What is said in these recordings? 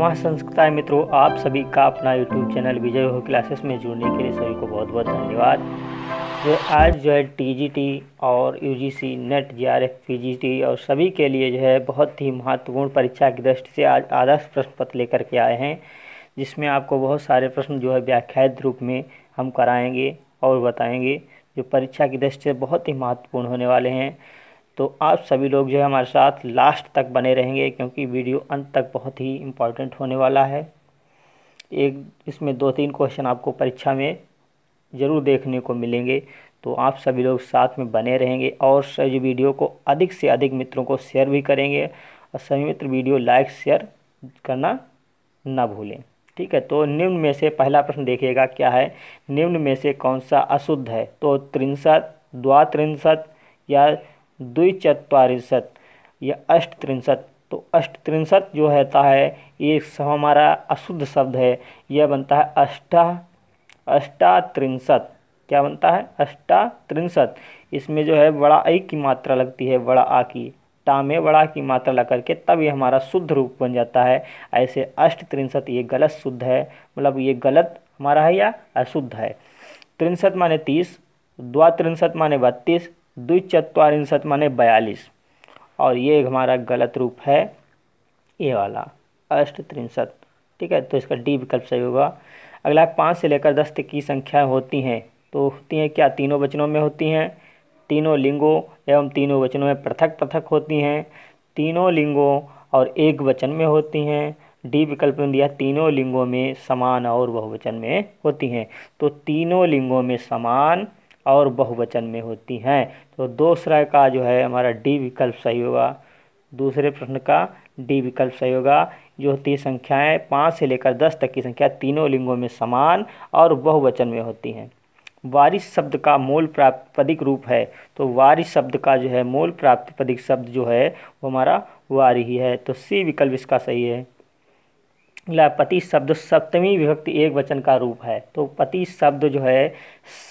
नमस्कार संस्कृताय मित्रों, आप सभी का अपना YouTube चैनल विजय हो क्लासेस में जुड़ने के लिए सभी को बहुत बहुत धन्यवाद। आज TGT और UGC नेट JRF PGT और सभी के लिए बहुत ही महत्वपूर्ण परीक्षा की दृष्टि से आज आदर्श प्रश्न पत्र लेकर के आए हैं, जिसमें आपको बहुत सारे प्रश्न व्याख्यात रूप में हम कराएंगे और बताएंगे, जो परीक्षा की दृष्टि से बहुत ही महत्वपूर्ण होने वाले हैं। तो आप सभी लोग हमारे साथ लास्ट तक बने रहेंगे, क्योंकि वीडियो अंत तक बहुत ही इम्पोर्टेंट होने वाला है। इसमें 2-3 क्वेश्चन आपको परीक्षा में ज़रूर देखने को मिलेंगे, तो आप सभी लोग साथ में बने रहेंगे और सभी वीडियो को अधिक से अधिक मित्रों को शेयर भी करेंगे और सभी मित्र वीडियो लाइक शेयर करना ना भूलें। ठीक है, तो निम्न में से पहला प्रश्न देखिएगा क्या है। निम्न में से कौन सा अशुद्ध है? तो त्रिंशत्, द्वात्रिंशत् या द्विचत्वारिंशत् या अष्टत्रिंशत्। तो अष्टत्रिंशत् जो होता है ये हमारा अशुद्ध शब्द है, यह बनता है अष्टात्रिंशत्। क्या बनता है? अष्टात्रिंशत्। इसमें बड़ा आई की मात्रा लगती है, बड़ा आ की, टा में बड़ा की मात्रा लगा करके तब ये हमारा शुद्ध रूप बन जाता है। ऐसे अष्टत्रिंशत् ये गलत शुद्ध है, मतलब ये गलत हमारा है या अशुद्ध है। त्रिंशत् माने 30, द्वात्रिंशत् माने 32, द्विचत्वारिंशत् माने 42, और ये हमारा गलत रूप है ये वाला अष्टत्रिंशत्। ठीक है, तो इसका डी विकल्प सही होगा। अगला 5 से लेकर 10 तक की संख्या होती हैं, तो होती हैं क्या? तीनों वचनों में होती हैं, तीनों लिंगों एवं तीनों वचनों में पृथक पृथक होती हैं, तीनों लिंगों और एक वचन में होती हैं। डी विकल्प में दिया तीनों लिंगों में समान और बहुवचन में होती हैं। तो तीनों लिंगों में समान और बहुवचन में होती हैं, तो दूसरा का हमारा डी विकल्प सही होगा। दूसरे प्रश्न का डी विकल्प सही होगा। जो होती है संख्याएं 5 से लेकर 10 तक की संख्या तीनों लिंगों में समान और बहुवचन में होती हैं। वारिस शब्द का मूल प्रातिपदिक रूप है, तो वारिस शब्द का मूल प्रातिपदिक शब्द वो हमारा वारी ही है, तो सी विकल्प इसका सही है। पति शब्द सप्तमी विभक्ति एक वचन का रूप है, तो पति शब्द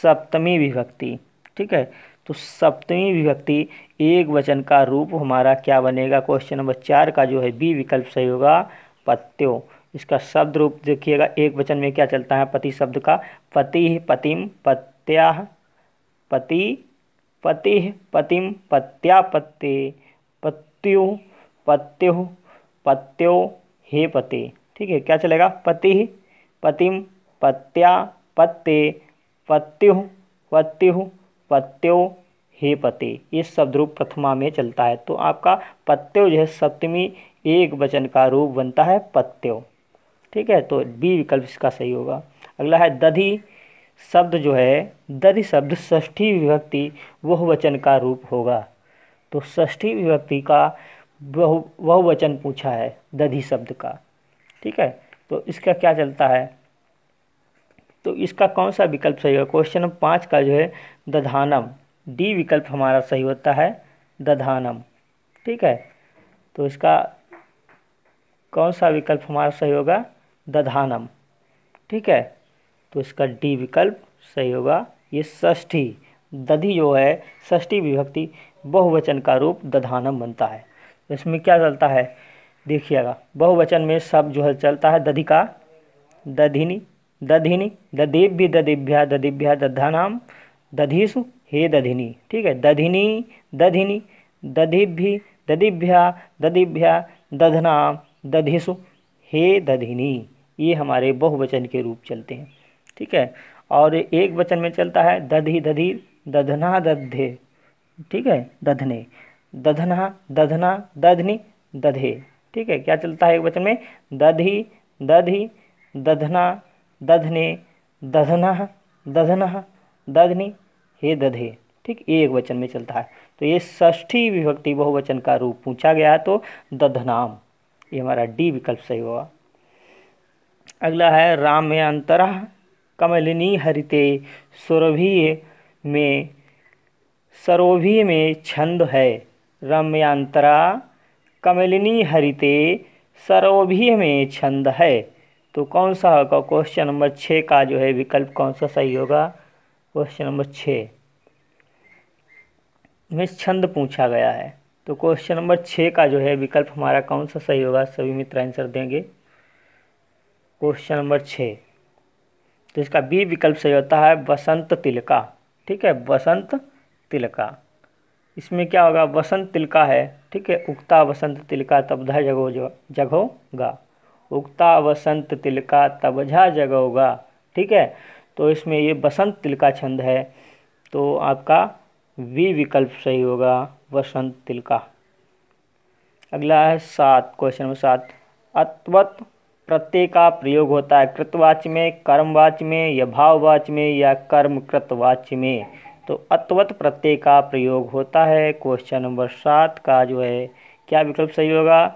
सप्तमी विभक्ति। ठीक है, तो सप्तमी विभक्ति एक वचन का रूप हमारा क्या बनेगा? क्वेश्चन नंबर 4 का बी विकल्प सही होगा, पत्यो। इसका शब्द रूप देखिएगा, एक वचन में क्या चलता है पति शब्द का? पति पतिम पत्याः, पति पति पतिम पत्यापत्ये, पत्यो पत्यो पत्यो हे पते। ठीक है, क्या चलेगा? पति पतिम पत्यापत्ये, पत्यो पत्यो पत्यो हे पते। ये शब्द रूप प्रथमा में चलता है, तो आपका पत्यो सप्तमी एक वचन का रूप बनता है पत्यो। ठीक है, तो बी विकल्प इसका सही होगा। अगला है दधि शब्द दधि शब्द षष्ठी विभक्ति बहुवचन का रूप होगा, तो षष्ठी विभक्ति का बहुवचन पूछा है दधि शब्द का। ठीक है, तो इसका क्या चलता है? तो इसका कौन सा विकल्प सही होगा? क्वेश्चन नंबर 5 का दधानम। डी विकल्प हमारा सही होता है दधानम। ठीक है, तो इसका कौन सा विकल्प हमारा सही होगा? दधानम। ठीक है, तो इसका डी विकल्प सही होगा। ये षष्ठी दधि षष्ठी विभक्ति बहुवचन का रूप दधानम बनता है। इसमें क्या चलता है देखिएगा, बहुवचन में सब चलता है दधि का दधिनी, दधिनी, ददिभ्य ददिभ्या ददिभ्या दधानाम, दधिषु हे दधिनी। ठीक है, दधिनी दधिनी, दधिभ्य ददिभ्या ददिभ्या दधनाम, दधिषु हे दधिनी। ये हमारे बहुवचन के रूप चलते हैं। ठीक है, और एक वचन में चलता है दधि दधि, दधना दधे। ठीक है, दधने, दधना दधना, दधनी दधे। ठीक है, क्या चलता है एक वचन में? दधि दधि, दधना दधने, दधना दधना, दधनी हे दधे। ठीक, एक वचन में चलता है, तो ये षष्ठी विभक्ति बहुवचन का रूप पूछा गया है, तो दधनाम। ये हमारा डी विकल्प सही होगा। अगला है राम्यंतरः कमलिनी हरिते सरोभी में छंद है। रम्यांतरा कमलिनी हरिते सरोभी में छंद है, तो कौन सा होगा? क्वेश्चन नंबर 6 का विकल्प कौन सा सही होगा? क्वेश्चन नंबर 6 में छंद पूछा गया है, तो क्वेश्चन नंबर 6 का विकल्प हमारा कौन सा सही होगा? सभी मित्र आंसर देंगे। Question number 6। तो इसका बी विकल्प सही होता है वसंत तिलका। ठीक है, वसंत तिलका। इसमें क्या होगा, वसंत तिलका है। ठीक है, उगता वसंत तिलका तबधा जगोगा, उगता वसंत तिलका तबझा जगोगा। ठीक है, तो इसमें ये बसंत तिलका छंद है, तो आपका बी विकल्प सही होगा वसंत तिलका। अगला है 7, क्वेश्चन नंबर 7। अत्वत प्रत्यय का प्रयोग होता है कृतवाच्य में, कर्मवाच्य में या भाववाच्य में या कर्मकृतवाच्य में। तो अत्वत प्रत्यय का प्रयोग होता है। क्वेश्चन नंबर 7 का जो है क्या विकल्प सही होगा,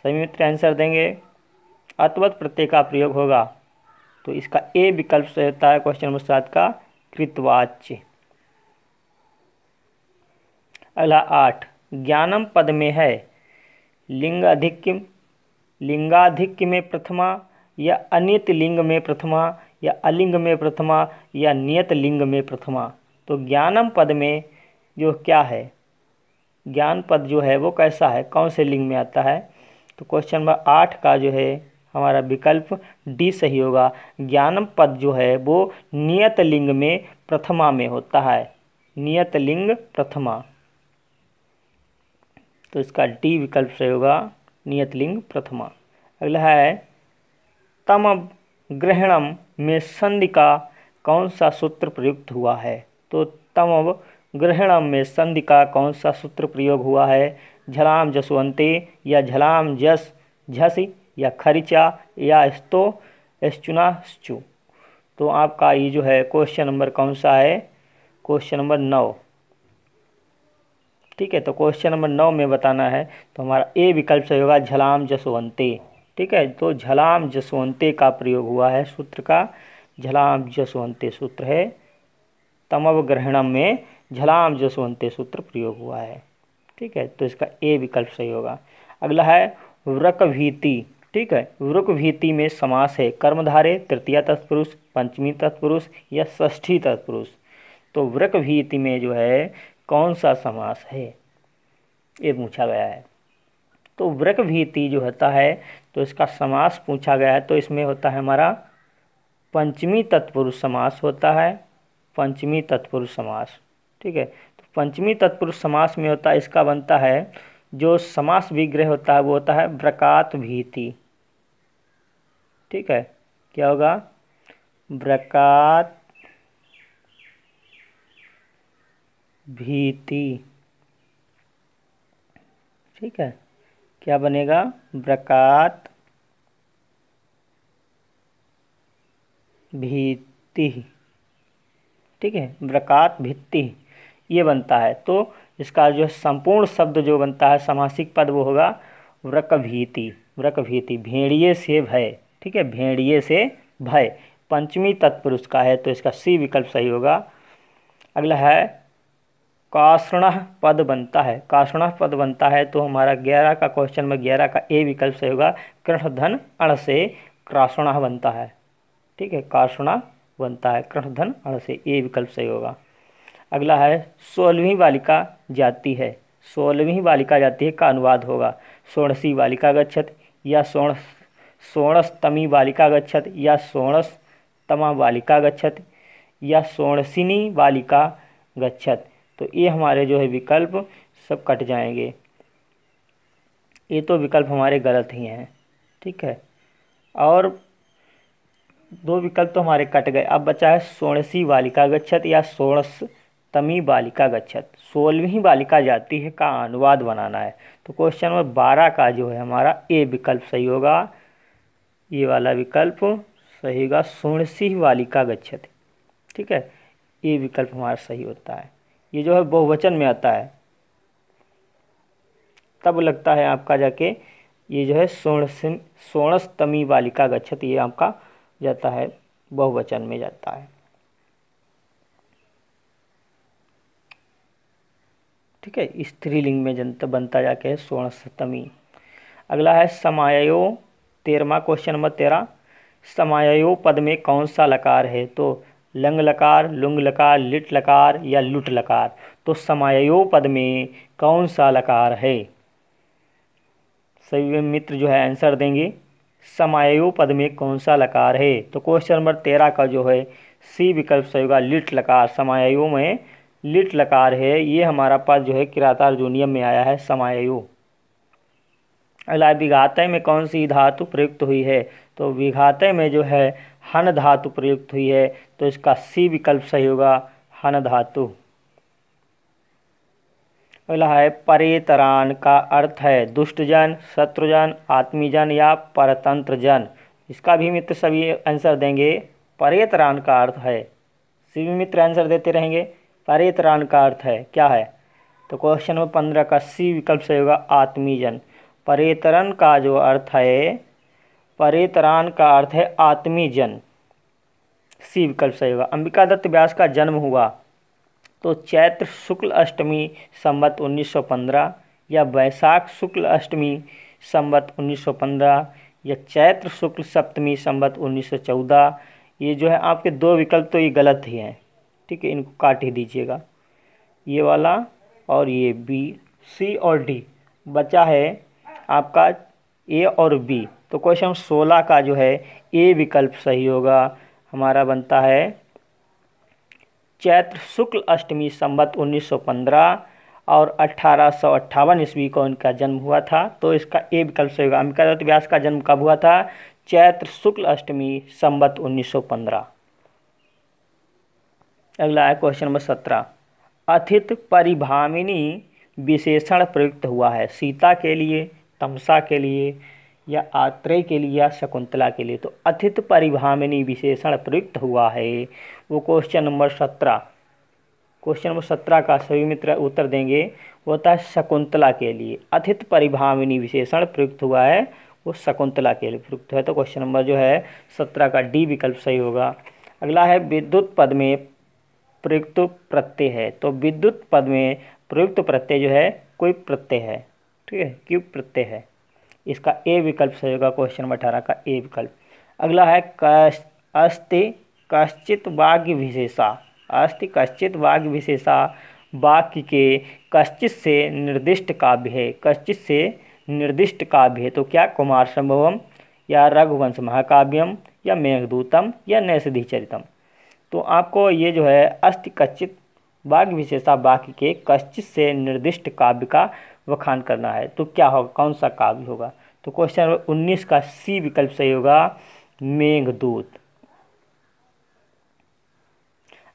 सभी मित्र आंसर देंगे। अत्वत प्रत्यय का प्रयोग होगा तो इसका ए विकल्प सही होता है क्वेश्चन नंबर 7 का कृतवाच्य। अगला 8, ज्ञानम पद में है लिंगाधिक्य में प्रथमा या अनियत लिंग में प्रथमा या अलिंग में प्रथमा या नियत लिंग में प्रथमा। तो ज्ञानम पद में जो क्या है, ज्ञान पद जो है वो कैसा है, कौन से लिंग में आता है। तो क्वेश्चन नंबर 8 का जो है हमारा विकल्प डी सही होगा। ज्ञानम पद जो है वो नियत लिंग में प्रथमा में होता है, नियत लिंग प्रथमा। तो इसका डी विकल्प सही होगा, नियत लिंग प्रथमा। अगला है तम ग्रहणम में संधि का कौन सा सूत्र प्रयुक्त हुआ है। तो तम ग्रहणम में संधि का कौन सा सूत्र प्रयोग हुआ है, झलाम जसवंते या झलाम जस झसी या खरिचा या स्तो एस्चुना स्चु। तो आपका ये जो है क्वेश्चन नंबर कौन सा है, क्वेश्चन नंबर 9। ठीक है, तो क्वेश्चन नंबर 9 में बताना है तो हमारा ए विकल्प सही होगा झलाम जसवंते। ठीक है, तो झलाम जसवंते का प्रयोग हुआ है सूत्र का, झलाम जसवंते सूत्र है। तमव ग्रहणम में झलाम जसवंते सूत्र प्रयोग हुआ है। ठीक है, तो इसका ए विकल्प सही होगा। अगला है वृकभीति। ठीक है, वृकभीति में समास है कर्मधारय, तृतीया तत्पुरुष, पंचमी तत्पुरुष या षष्ठी तत्पुरुष। तो वृकभीति में जो है कौन सा समास है ये पूछा गया है। तो वृकभीति जो होता है तो इसका समास पूछा गया है, तो इसमें होता है हमारा पंचमी तत्पुरुष समास होता है, पंचमी तत्पुरुष समास। ठीक है, तो पंचमी तत्पुरुष समास में होता है, इसका बनता है जो समास विग्रह होता है वो होता है व्रकात भीति। ठीक है, क्या होगा, व्रकात भीति। ठीक है, क्या बनेगा, व्रकात भीति। ठीक है, व्रकात भित्ति ये बनता है। तो इसका जो संपूर्ण शब्द जो बनता है समासिक पद वो होगा व्रकभीति। व्रकभीति भेड़िए से भय। ठीक है, भेड़िए से भय पंचमी तत्पुरुष का है, तो इसका सी विकल्प सही होगा। अगला है काषणः पद बनता है, काषणः पद बनता है तो हमारा 11 का क्वेश्चन में 11 का ए विकल्प सही होगा। कृष्णधन अण से काषणः बनता है। ठीक है, काषणः बनता है कृष्णधन अण से, ए विकल्प सही होगा। अगला है 16वीं बालिका जाती है, 16वीं बालिका जाती है का अनुवाद होगा षोडशी बालिका गच्छत या षोडशतमी बालिका गच्छत या षोडशतमा बालिका गच्छत या षोडशिनी बालिका गच्छत। तो ये हमारे जो है विकल्प सब कट जाएंगे, ये तो विकल्प हमारे गलत ही हैं। ठीक है, और 2 विकल्प तो हमारे कट गए। अब बचा है षोडशी बालिका गच्छत या षोडशतमी बालिका गच्छत। 16वीं बालिका जाती है का अनुवाद बनाना है, तो क्वेश्चन नंबर 12 का जो है हमारा ए विकल्प सही होगा, ये वाला विकल्प सही होगा षोडशी बालिका गच्छत। ठीक है, ये विकल्प हमारा सही होता है। ये जो है बहुवचन में आता है, तब लगता है आपका जाके ये जो है षोडशतमी बालिका गच्छत, ये आपका जाता है बहुवचन में जाता है। ठीक है, स्त्रीलिंग में जनता बनता जाके है षोडशतमी। अगला है समायो, 13वां क्वेश्चन नंबर 13। समायो पद में कौन सा लकार है, तो लंग लकार, लुंग लकार, लिट लकार या लुट लकार। तो समायो पद में कौन सा लकार है, सभी मित्र जो है आंसर देंगे। समायु पद में कौन सा लकार है? तो क्वेश्चन नंबर 13 का जो है सी विकल्प सही होगा, लिट लकार। समायु में लिट लकार है, ये हमारा पद जो है किराता अर्जुनियम में आया है, समायु। अगला, विघातय में कौन सी धातु प्रयुक्त हुई है? तो विघातय में जो है हन धातु प्रयुक्त हुई है, तो इसका सी विकल्प सही होगा, हन धातु। अगला है, परेतरान का अर्थ है दुष्टजन, शत्रुजन, आत्मीजन या परतंत्र जन। इसका भी मित्र सभी आंसर देंगे। परेतरान का अर्थ है, सभी मित्र आंसर देते रहेंगे। परेतरान का अर्थ है क्या है? तो क्वेश्चन नंबर 15 का सी विकल्प सही होगा, आत्मीजन। परेतरन का जो अर्थ है, परेतरान का अर्थ है आत्मीजन, सी विकल्प सही होगा। अंबिका दत्त व्यास का जन्म हुआ तो चैत्र शुक्ल अष्टमी संवत 1915 या वैशाख शुक्ल अष्टमी संवत 1915 या चैत्र शुक्ल सप्तमी संवत 1914। ये जो है आपके दो विकल्प तो ये गलत ही हैं, ठीक है, इनको काट ही दीजिएगा, ये वाला और ये बी, सी और डी। बचा है आपका ए और बी। तो क्वेश्चन 16 का जो है ए विकल्प सही होगा, हमारा बनता है चैत्र शुक्ल अष्टमी संवत 1915 और 1858 ईस्वी को इनका जन्म हुआ था, तो इसका ए विकल्प सही होगा। अंबिका दत्त व्यास का जन्म कब हुआ था? चैत्र शुक्ल अष्टमी संवत 1915। अगला है क्वेश्चन नंबर 17, अथित परिभामिनी विशेषण प्रयुक्त हुआ है सीता के लिए, तमसा के लिए या आत्रेय के लिए या शकुंतला के लिए। तो अथित परिभामिनी विशेषण प्रयुक्त हुआ है वो क्वेश्चन नंबर 17, क्वेश्चन नंबर 17 का सभी मित्र उत्तर देंगे, वो होता है शकुंतला के लिए। अथित परिभामिनी विशेषण प्रयुक्त हुआ है वो शकुंतला के लिए प्रयुक्त है, तो क्वेश्चन नंबर जो है 17 का डी विकल्प सही होगा। अगला है, विद्युत पद में प्रयुक्त प्रत्यय है। तो विद्युत पद में प्रयुक्त प्रत्यय जो है कोई प्रत्यय है, ठीक है, क्यों प्रत्यय है, इसका ए विकल्प सही होगा, क्वेश्चन नंबर 18 का ए विकल्प। अगला है, अस्ति कश्चित वाक्य विशेषा। अस्ति कश्चित वाक्य विशेषा वाक्य के कश्चित से निर्दिष्ट काव्य है। कश्चित से निर्दिष्ट काव्य है तो क्या कुमार संभवम या रघुवंश महाकाव्यम या मेघदूतम या नैषधीचरितम। तो आपको ये जो है अस्ति कश्चित वाक्य विशेषा वाक्य के कश्चित से निर्दिष्ट काव्य का वखान करना है, तो क्या होगा, कौन सा काव्य होगा? तो क्वेश्चन नंबर 19 का सी विकल्प सही होगा, मेघदूत।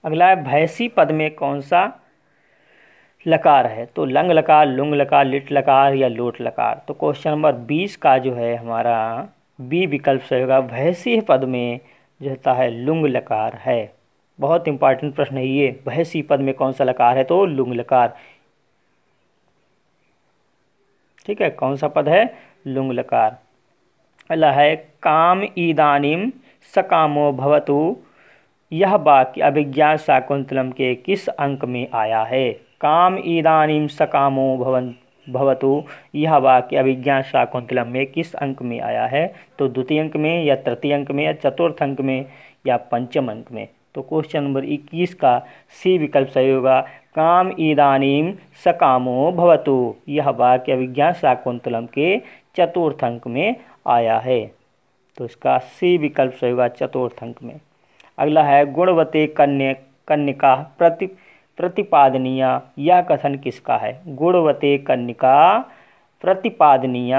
अगला है, भैंसी पद में कौन सा लकार है? तो लंग लकार, लुंग लकार, लिट लकार या लोट लकार। तो क्वेश्चन नंबर 20 का जो है हमारा बी विकल्प सही होगा, भैंसी पद में जो होता है लुंग लकार है। बहुत इंपॉर्टेंट प्रश्न है ये, भैंसी पद में कौन सा लकार है? तो लुंग लकार, ठीक है, कौन सा पद है? लुंग लकार। अगला है, काम इदानीम सकामो भवतु, यह वाक्य अभिज्ञान शाकुंतलम के किस अंक में आया है? काम इदानीम सकामो भवतु, यह वाक्य अभिज्ञान शाकुंतलम में किस अंक में आया है? तो द्वितीय अंक में या तृतीय अंक में या चतुर्थ अंक में या पंचम अंक में। तो क्वेश्चन नंबर 21 का सी विकल्प सही होगा, काम इदानीम सकामो भवतु, यह वाक्य अभिज्ञान शाकुंतलम के चतुर्थ अंक में आया है, तो इसका सी विकल्प सही होगा, चतुर्थ अंक में। अगला है, गुणवते कन्यका प्रतिपादनीय, यह कथन किसका है? गुणवते कन्यका प्रतिपादनीय,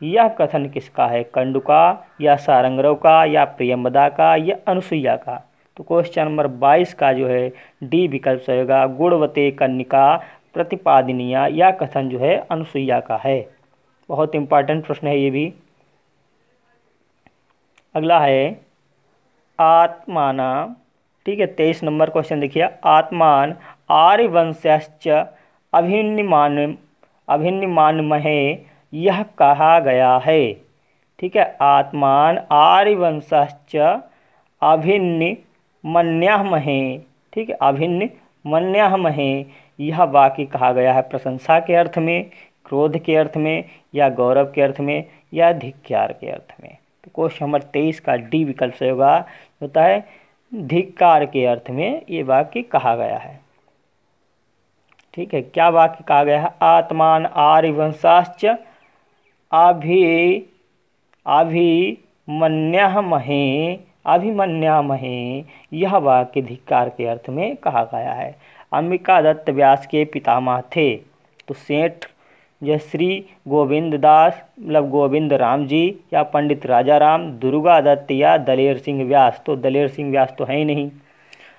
यह कथन किसका है? कंडुका या सारंगरव का या प्रियंवदा का या अनुसुईया का। तो क्वेश्चन नंबर 22 का जो है डी विकल्प सही होगा, गुणवते कन्यका प्रतिपादनीय, यह कथन जो है अनुसुईया का है। बहुत इंपॉर्टेंट प्रश्न है ये भी। अगला है, आत्माना, ठीक है, 23 नंबर क्वेश्चन देखिए, आत्मान आर्यवंश्च अभिन्नमानमहे, यह कहा गया है, ठीक है, आत्मान आर्यवंश्च अभिन्नमन्यामहे, ठीक है, अभिन्नमन्यामहे, यह वाक्य कहा गया है प्रशंसा के अर्थ में, क्रोध के अर्थ में या गौरव के अर्थ में या धिक्कार के अर्थ में। तो क्वेश्चन नंबर 23 का डी विकल्प सही होगा, होता है धिक्कार के अर्थ में ये वाक्य कहा गया है, ठीक है। क्या वाक्य कहा गया है? आत्मान आर्यवंशाश्च मन्यामहे अभिमन्यामहे, यह वाक्य धिक्कार के अर्थ में कहा गया है। अंबिका दत्त व्यास के पितामह थे। तो सेठ जो श्री गोविंद दास मतलब गोविंद राम जी या पंडित राजा राम, दुर्गा दत्त या दलेर सिंह व्यास। तो दलेर सिंह व्यास तो है ही नहीं,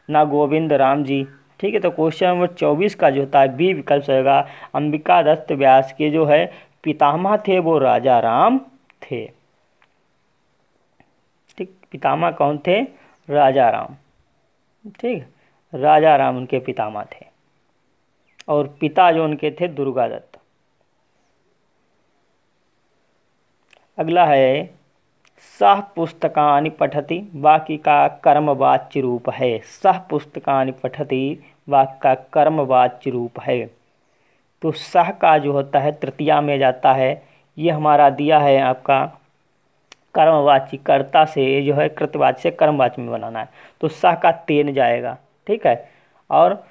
ना गोविंद राम जी। ठीक है, तो क्वेश्चन नंबर 24 का जो होता है बी विकल्प होगा। अंबिका दत्त व्यास के जो है पितामह थे वो राजा राम थे। ठीक, पितामह कौन थे? राजा राम। ठीक, राजा राम उनके पितामह थे और पिता जो उनके थे दुर्गा दत्त। अगला है सह पुस्तकानि पठति, वाक्य का कर्मवाच्य रूप है। सह पुस्तकानि पठति वाक्य का कर्मवाच्य रूप है। तो सह का जो होता है तृतीया में जाता है। ये हमारा दिया है आपका कर्मवाच्य, कर्ता से जो है कृतवाच्य से कर्मवाच्य में बनाना है। तो सह का तेन जाएगा। ठीक है, और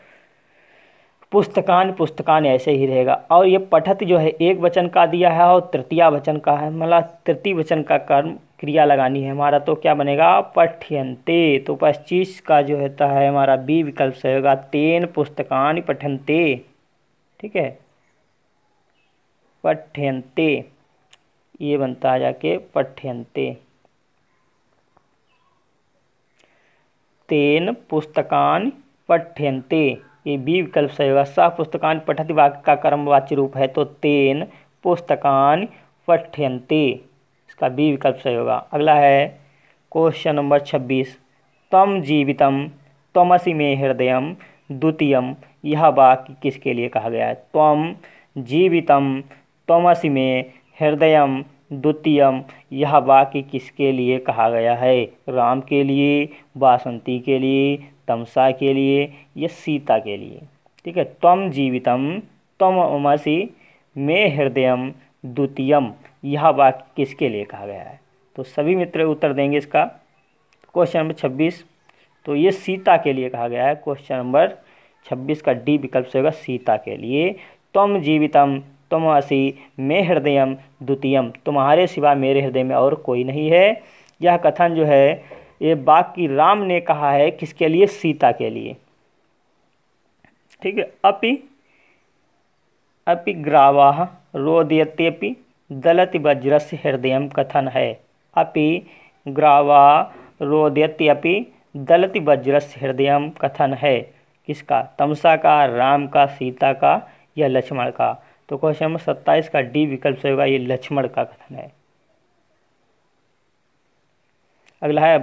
पुस्तकान पुस्तकान ऐसे ही रहेगा। और ये पठत जो है एक वचन का दिया है और तृतीया वचन का है, मतलब तृतीय वचन का कर्म क्रिया लगानी है हमारा। तो क्या बनेगा? पठ्यन्ते। तो 25 का जो होता है हमारा बी विकल्प से होगा तेन पुस्तकानि पठन्ते। ठीक है, पठ्यन्ते ये बनता है जाके पठ्यन्ते। तेन पुस्तकानि पठ्यन्ते ये बी विकल्प सही होगा। सह पुस्तकानि पठति वाक्य का कर्मवाच्य रूप है, तो तेन पुस्तकानि पठ्यन्ते, इसका बी विकल्प सही होगा। अगला है क्वेश्चन नंबर 26। त्वं जीवितं त्वमसि मे हृदयं द्वितीयं, यह वाक्य किसके लिए कहा गया है? त्वं जीवितं त्वमसि मे हृदयं द्वितीयम, यह वाक्य किसके लिए कहा गया है? राम के लिए, वासंती के लिए, तमसा के लिए या सीता के लिए? ठीक है, त्वं जीवितम त्वमसि मे हृदयम द्वितीयम, यह वाक्य किसके लिए कहा गया है? तो सभी मित्र उत्तर देंगे इसका। क्वेश्चन नंबर 26, तो ये सीता के लिए कहा गया है। क्वेश्चन नंबर 26 का डी विकल्प से होगा सीता के लिए। त्वं जीवितम त्वमसि मे हृदयम द्वितीयम, तुम्हारे सिवा मेरे हृदय में और कोई नहीं है। यह कथन जो है ये वाक्य राम ने कहा है किसके लिए? सीता के लिए। ठीक है, अपि ग्रावाः रोदयत्यपि दलति वज्रस्य हृदयम कथन है। अपि ग्रावा रोदयत्यपि दलति वज्रस्य हृदयम कथन है किसका? तमसा का, राम का, सीता का या लक्ष्मण का? तो क्वेश्चन नंबर 27 का डी विकल्प से होगा ये लक्ष्मण का कथन है। अगला है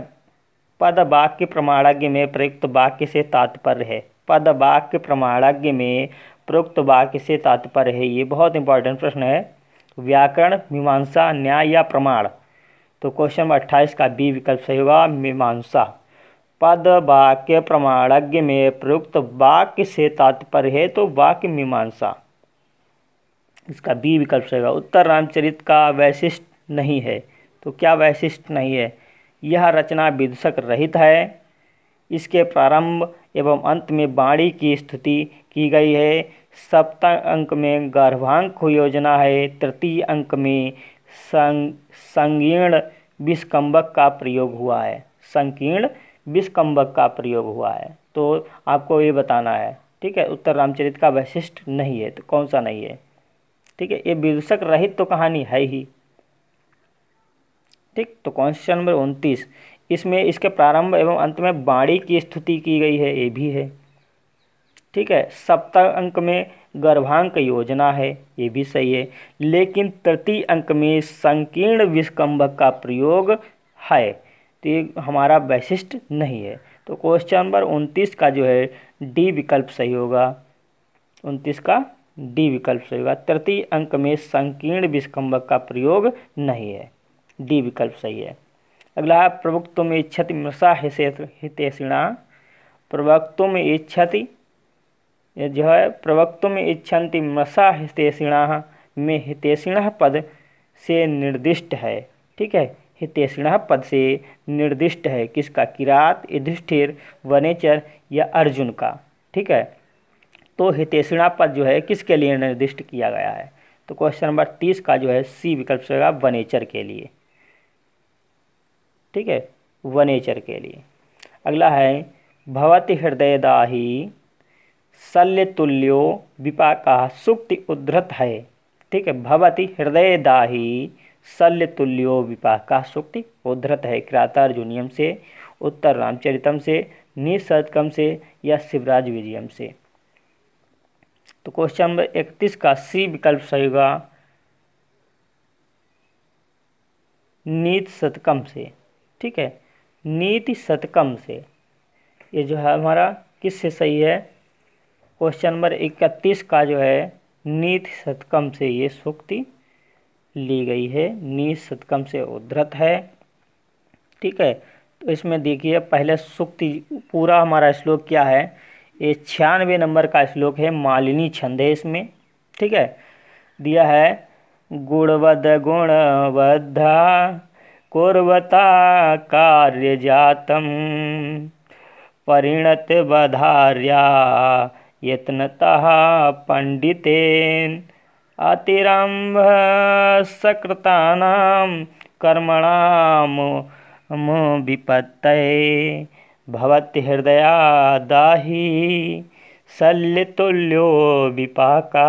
पद वाक्य प्रमाणज्ञ में प्रयुक्त वाक्य से तात्पर्य है। पद वाक्य प्रमाणज्ञ में प्रयुक्त वाक्य से तात्पर्य है, ये बहुत इंपॉर्टेंट प्रश्न है। व्याकरण, मीमांसा, न्याय या प्रमाण? तो क्वेश्चन नंबर 28 का बी विकल्प सही होगा मीमांसा। पद वाक्य प्रमाणज्ञ में प्रयुक्त वाक्य से तात्पर्य है तो वाक्य मीमांसा, इसका बी विकल्प सही होगा। उत्तर रामचरित का वैशिष्ट नहीं है। तो क्या वैशिष्ट नहीं है? यह रचना विदूषक रहित है, इसके प्रारंभ एवं अंत में वाणी की स्तुति की गई है, सप्तम अंक में गर्भांक योजना है, तृतीय अंक में संकीर्ण विस्कंबक का प्रयोग हुआ है। संकीर्ण विस्कंबक का प्रयोग हुआ है, तो आपको ये बताना है। ठीक है, उत्तर रामचरित का वैशिष्ट नहीं है, तो कौन सा नहीं है? ठीक है, ये विदूषक रहित तो कहानी है ही। ठीक, तो क्वेश्चन नंबर 29, इसमें इसके प्रारंभ एवं अंत में वाणी की स्तुति की गई है, ये भी है। ठीक है, सप्तम अंक में गर्भांक योजना है, ये भी सही है, लेकिन तृतीय अंक में संकीर्ण विस्कंबक का प्रयोग है, तो ये हमारा वैशिष्ट नहीं है। तो क्वेश्चन नंबर 29 का जो है डी विकल्प सही होगा। 29 का डी विकल्प सही होगा। तृतीय अंक में संकीर्ण विस्कंबक का प्रयोग नहीं है, डी विकल्प सही है। अगला है प्रवक्तुम इच्छति मृषा हितैषिणा। प्रवक्तुम इच्छति जो है प्रवक्तुम इच्छन्ति मृषा हितैषिणा में हितैषिणः पद से निर्दिष्ट है। ठीक है, हितैषिणः पद से निर्दिष्ट है किसका? किरात, युधिष्ठिर, वनेचर या अर्जुन का। ठीक है, तो हितैषिणा पद जो है किसके लिए निर्दिष्ट किया गया है? तो क्वेश्चन नंबर 30 का जो है सी विकल्प से होगा वनेचर के लिए। ठीक है, वनेचर के लिए। अगला है भवति हृदय दाही शल्य तुल्यो विपाका सुक्ति उद्धृत है। ठीक है, भवति हृदय दाही शल्य तुल्यो विपाका सुक्ति उद्धृत है। कृतार्जुनीयम से, उत्तर रामचरितम से, निशतकम से या शिवराज विजयम से। तो क्वेश्चन नंबर 31 का सी विकल्प सही होगा नीति शतकम से। ठीक है, नीति शतकम से ये जो है हमारा किससे सही है? क्वेश्चन नंबर 31 का जो है नीति शतकम से ये सूक्ति ली गई है, नीति शतकम से उद्धृत है। ठीक है, तो इसमें देखिए पहले सूक्ति पूरा हमारा श्लोक क्या है, ये 96 नंबर का श्लोक है, मालिनी छंद है इसमें। ठीक है, दिया है गुणवद गुणवद्धा कुर्वता कार्य जातम परिणत बधार्या यत्नतः पंडितेन अतिरंभ सकृतानां कर्मणाम विपत्तये भवति हृदया दाही शल्यतुल्यो विपाका।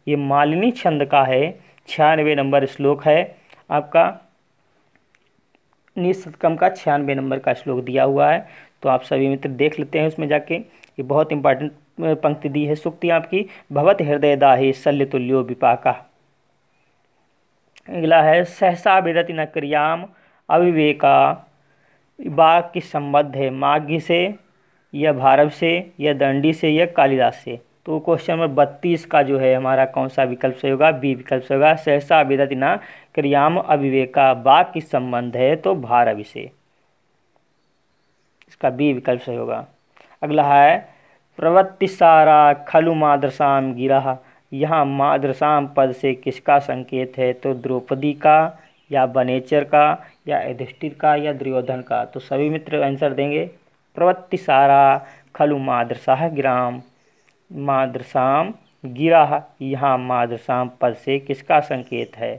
ये मालिनी छंद का है, 96 नंबर श्लोक है आपका, निशतकम का 96 नंबर का श्लोक दिया हुआ है। तो आप सभी मित्र देख लेते हैं उसमें जाके, ये बहुत इंपॉर्टेंट पंक्ति दी है सूक्ति आपकी, भवत हृदय दाही शल्यतुल्यो विपाका। अगला है सहसा विदति न क्रियाम अविवेका, बाक की संबद्ध है माघ्य से या भारव से या दंडी से या कालिदास से। तो क्वेश्चन नंबर 32 का जो है हमारा कौन सा विकल्प सही होगा? बी विकल्प सही होगा, सहसा विदति न क्रियाम अविवेका, बाक की संबंध है तो भारव से, इसका बी विकल्प सही होगा। अगला है प्रवृत्ति सारा खलु मादरसाम गिरा, यहाँ मादरसाम पद से किसका संकेत है? तो द्रौपदी का या वनेचर का या युधिष्ठिर का या दुर्योधन का। तो सभी मित्र आंसर देंगे प्रवृत्ति सारा खलु मादरसाह गिराम, मादरसाम गिरा, यहाँ मादरसाम पद से किसका संकेत है?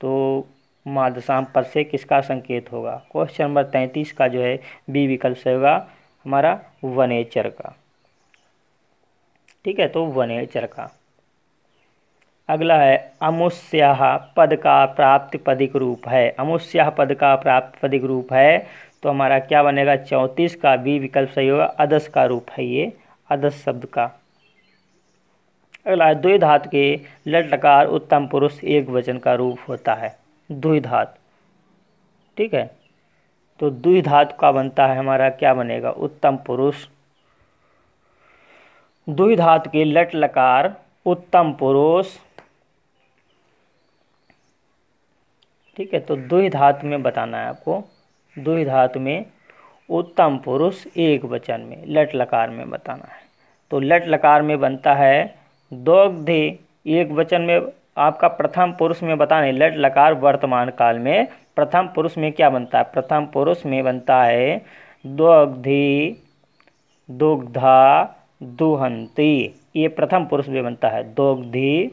तो मादरसाम पद से किसका संकेत होगा? क्वेश्चन नंबर 33 का जो है बी विकल्प से होगा हमारा वनेचर का। ठीक है, तो वनेचर का। अगला है अमुष्याः पद का प्राप्तिपदिक रूप है, अमुष्याः पद का प्राप्तिपदिक रूप है तो हमारा क्या बनेगा? 34 का बी विकल्प सही होगा, अदस का रूप है ये, अदस शब्द का। अगला है द्विधातु के लट लकार उत्तम पुरुष एक वचन का रूप होता है, द्विधातु। ठीक है, तो द्विधातु का बनता है हमारा क्या बनेगा? उत्तम पुरुष। द्विधातु के लट लकार उत्तम पुरुष। ठीक है, तो द्विधातु में बताना है आपको, द्विधातु में उत्तम पुरुष एक वचन में लट लकार में बताना है। तो लट लकार में बनता है दोग्धे, एक वचन में आपका प्रथम पुरुष में बताने, लट लकार वर्तमान काल में प्रथम पुरुष में क्या बनता है? प्रथम पुरुष में बनता है दोग्धी दुग्धा दुहंती, ये प्रथम पुरुष में बनता है दोग्धी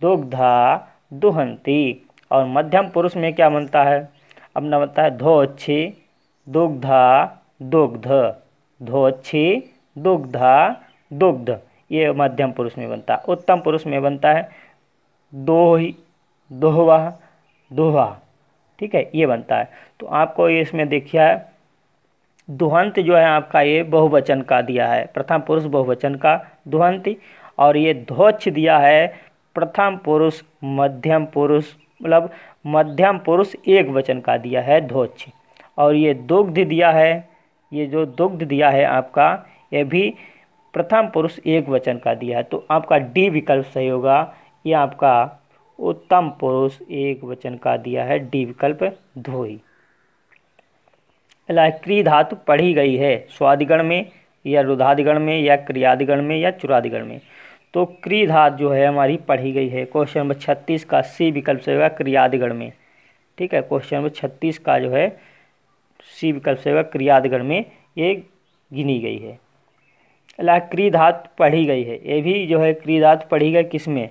दुग्धा दुहंती। और मध्यम पुरुष में क्या बनता है? अपना बनता है धोच्छी दुग्धा दुग्ध, धोच्छी दुग्धा दुग्ध, ये मध्यम पुरुष में बनता है। उत्तम पुरुष में बनता है दोही दोहवा दोहा। ठीक है, ये बनता है। तो आपको ये इसमें देखिए दुहंत जो है आपका ये बहुवचन का दिया है, प्रथम पुरुष बहुवचन का दुहंती, और ये धोच्छ दिया है प्रथम पुरुष मध्यम पुरुष, मतलब मध्यम पुरुष एक वचन का दिया है धोच्छ। और ये दुग्ध दिया है, ये जो दुग्ध दिया है आपका ये भी प्रथम पुरुष एक वचन का दिया है। तो आपका डी विकल्प सही होगा, ये आपका उत्तम पुरुष एक वचन का दिया है, डी विकल्प धोई। क्री धातु पढ़ी गई है स्वादिगण में या रुधादिगण में या क्रियादिगण में या चुरादिगण में। तो क्री धातु जो है हमारी पढ़ी गई है, क्वेश्चन नंबर 36 का सी विकल्प से होगा क्रियादिगण में। ठीक है, क्वेश्चन नंबर 36 का जो है सी विकल्प से होगा क्रियादिगण में ये गिनी गई है। क्री धातु पढ़ी गई है, ये भी जो है क्री धातु पढ़ी गई किस में?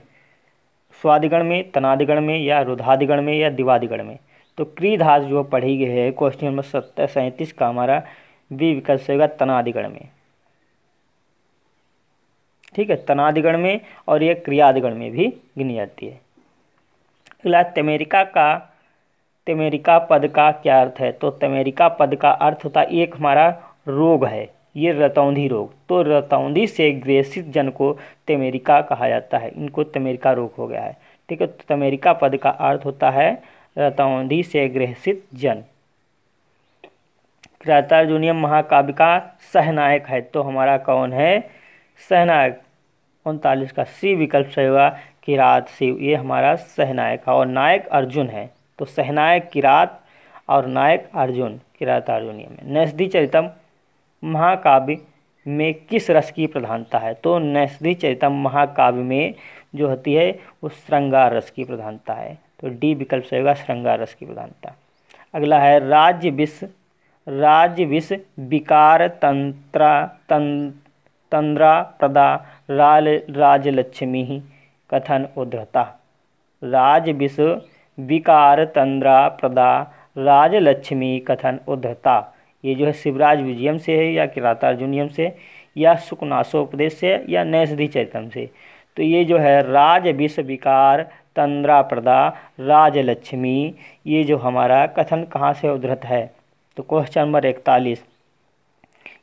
स्वादिगण में, तनादिगण में या रुधादिगण में या दिवादिगण में। तो क्री धातु जो पढ़ी गई है क्वेश्चन नंबर 37 का हमारा बी विकल्प से होगा तनादिगण में। ठीक है, तनादिगण में और ये क्रियादिगण में भी गिनी जाती है। अगला तेमेरिका पद का क्या अर्थ है? तो तेमेरिका पद का अर्थ होता है एक हमारा रोग है, ये रतौंधी रोग। तो रतौंधी से ग्रसित जन को तेमेरिका कहा जाता है, इनको तेमेरिका रोग हो गया है। ठीक है, तो तेमेरिका पद का अर्थ होता है रतौंधी से ग्रसित जन। किरातार्जुनीयम महाकाव्य का सहनायक है, तो हमारा कौन है सहनायक? 39 का सी विकल्प से होगा किरात शिव, ये हमारा सहनायक है। और नायक अर्जुन है, तो सहनायक किरात और नायक अर्जुन किरातार्जुनीय में। नैषधि चरितम महाकाव्य में किस रस की प्रधानता है? तो नैषधि चरितम महाकाव्य में जो होती है वो श्रृंगार रस की प्रधानता है, तो डी विकल्प से होगा श्रृंगार रस की प्रधानता। अगला है राज्य विष विकार तंद्रा प्रदा राजलक्ष्मी कथन उद्धृता। राज विष विकार तंद्रा प्रदा राजलक्ष्मी कथन उद्धृता, ये जो है शिवराज विजयम से है या किरातार्जुनीयम से या सुकनासोपदेश से या नैषधि चरितम से। तो ये जो है राज विष विकार तंद्रा प्रदा राजलक्ष्मी, ये जो हमारा कथन कहाँ से उद्धृत है? तो क्वेश्चन नंबर 41